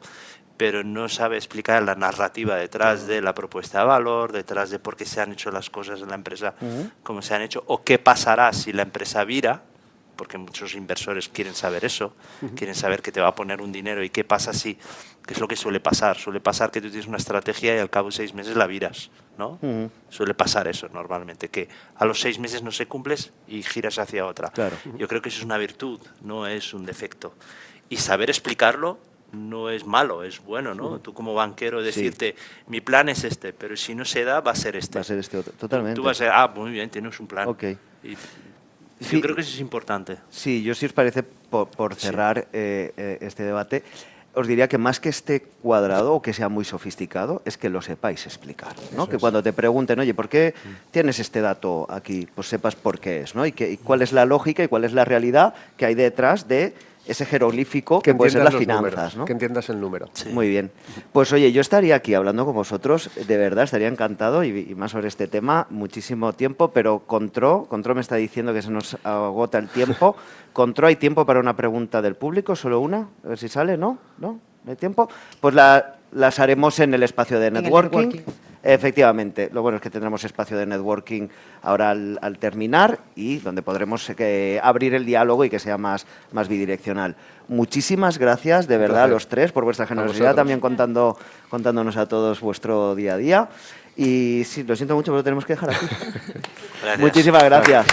[SPEAKER 3] pero no sabe explicar la narrativa detrás de la propuesta de valor, detrás de por qué se han hecho las cosas en la empresa como se han hecho, o qué pasará si la empresa vira, porque muchos inversores quieren saber eso, quieren saber que te va a poner un dinero y qué pasa si, qué es lo que suele pasar. Suele pasar que tú tienes una estrategia y al cabo de 6 meses la viras, ¿no? Suele pasar eso normalmente, que a los 6 meses no se cumples y giras hacia otra.
[SPEAKER 1] Claro.
[SPEAKER 3] Yo creo que eso es una virtud, no es un defecto. Y saber explicarlo no es malo, es bueno, ¿no? Tú como banquero decirte, mi plan es este, pero si no se da, va a ser este.
[SPEAKER 1] Va a ser este otro. Totalmente.
[SPEAKER 3] Tú vas a decir, muy bien, tienes un plan.
[SPEAKER 1] Ok.
[SPEAKER 3] Y
[SPEAKER 1] Sí.
[SPEAKER 3] yo creo que eso es importante.
[SPEAKER 1] Sí, yo si os parece, por cerrar este debate, os diría que más que esté cuadrado o que sea muy sofisticado, es que lo sepáis explicar, ¿no? Que cuando te pregunten, oye, ¿por qué tienes este dato aquí? Pues sepas por qué es, ¿no? Y cuál es la lógica y cuál es la realidad que hay detrás de ese jeroglífico que puede ser las
[SPEAKER 5] entiendas los
[SPEAKER 1] finanzas,
[SPEAKER 5] números,
[SPEAKER 1] ¿no?
[SPEAKER 5] que entiendas el número.
[SPEAKER 3] Sí.
[SPEAKER 1] Muy bien. Pues oye, yo estaría aquí hablando con vosotros, de verdad, estaría encantado y más sobre este tema, muchísimo tiempo, pero Contró me está diciendo que se nos agota el tiempo. Contró, ¿hay tiempo para una pregunta del público? ¿Solo una? A ver si sale, ¿no? ¿No? ¿No hay tiempo? Pues las haremos en el espacio de
[SPEAKER 2] el
[SPEAKER 1] networking.
[SPEAKER 2] networking.
[SPEAKER 1] Efectivamente, lo bueno es que tendremos espacio de networking ahora al terminar y donde podremos abrir el diálogo y que sea más bidireccional. Muchísimas gracias, de verdad, a los tres por vuestra generosidad,
[SPEAKER 5] vosotros.
[SPEAKER 1] también contándonos a todos vuestro día a día. Y sí, lo siento mucho, pero lo tenemos que dejar aquí.
[SPEAKER 3] Gracias.
[SPEAKER 1] Muchísimas gracias.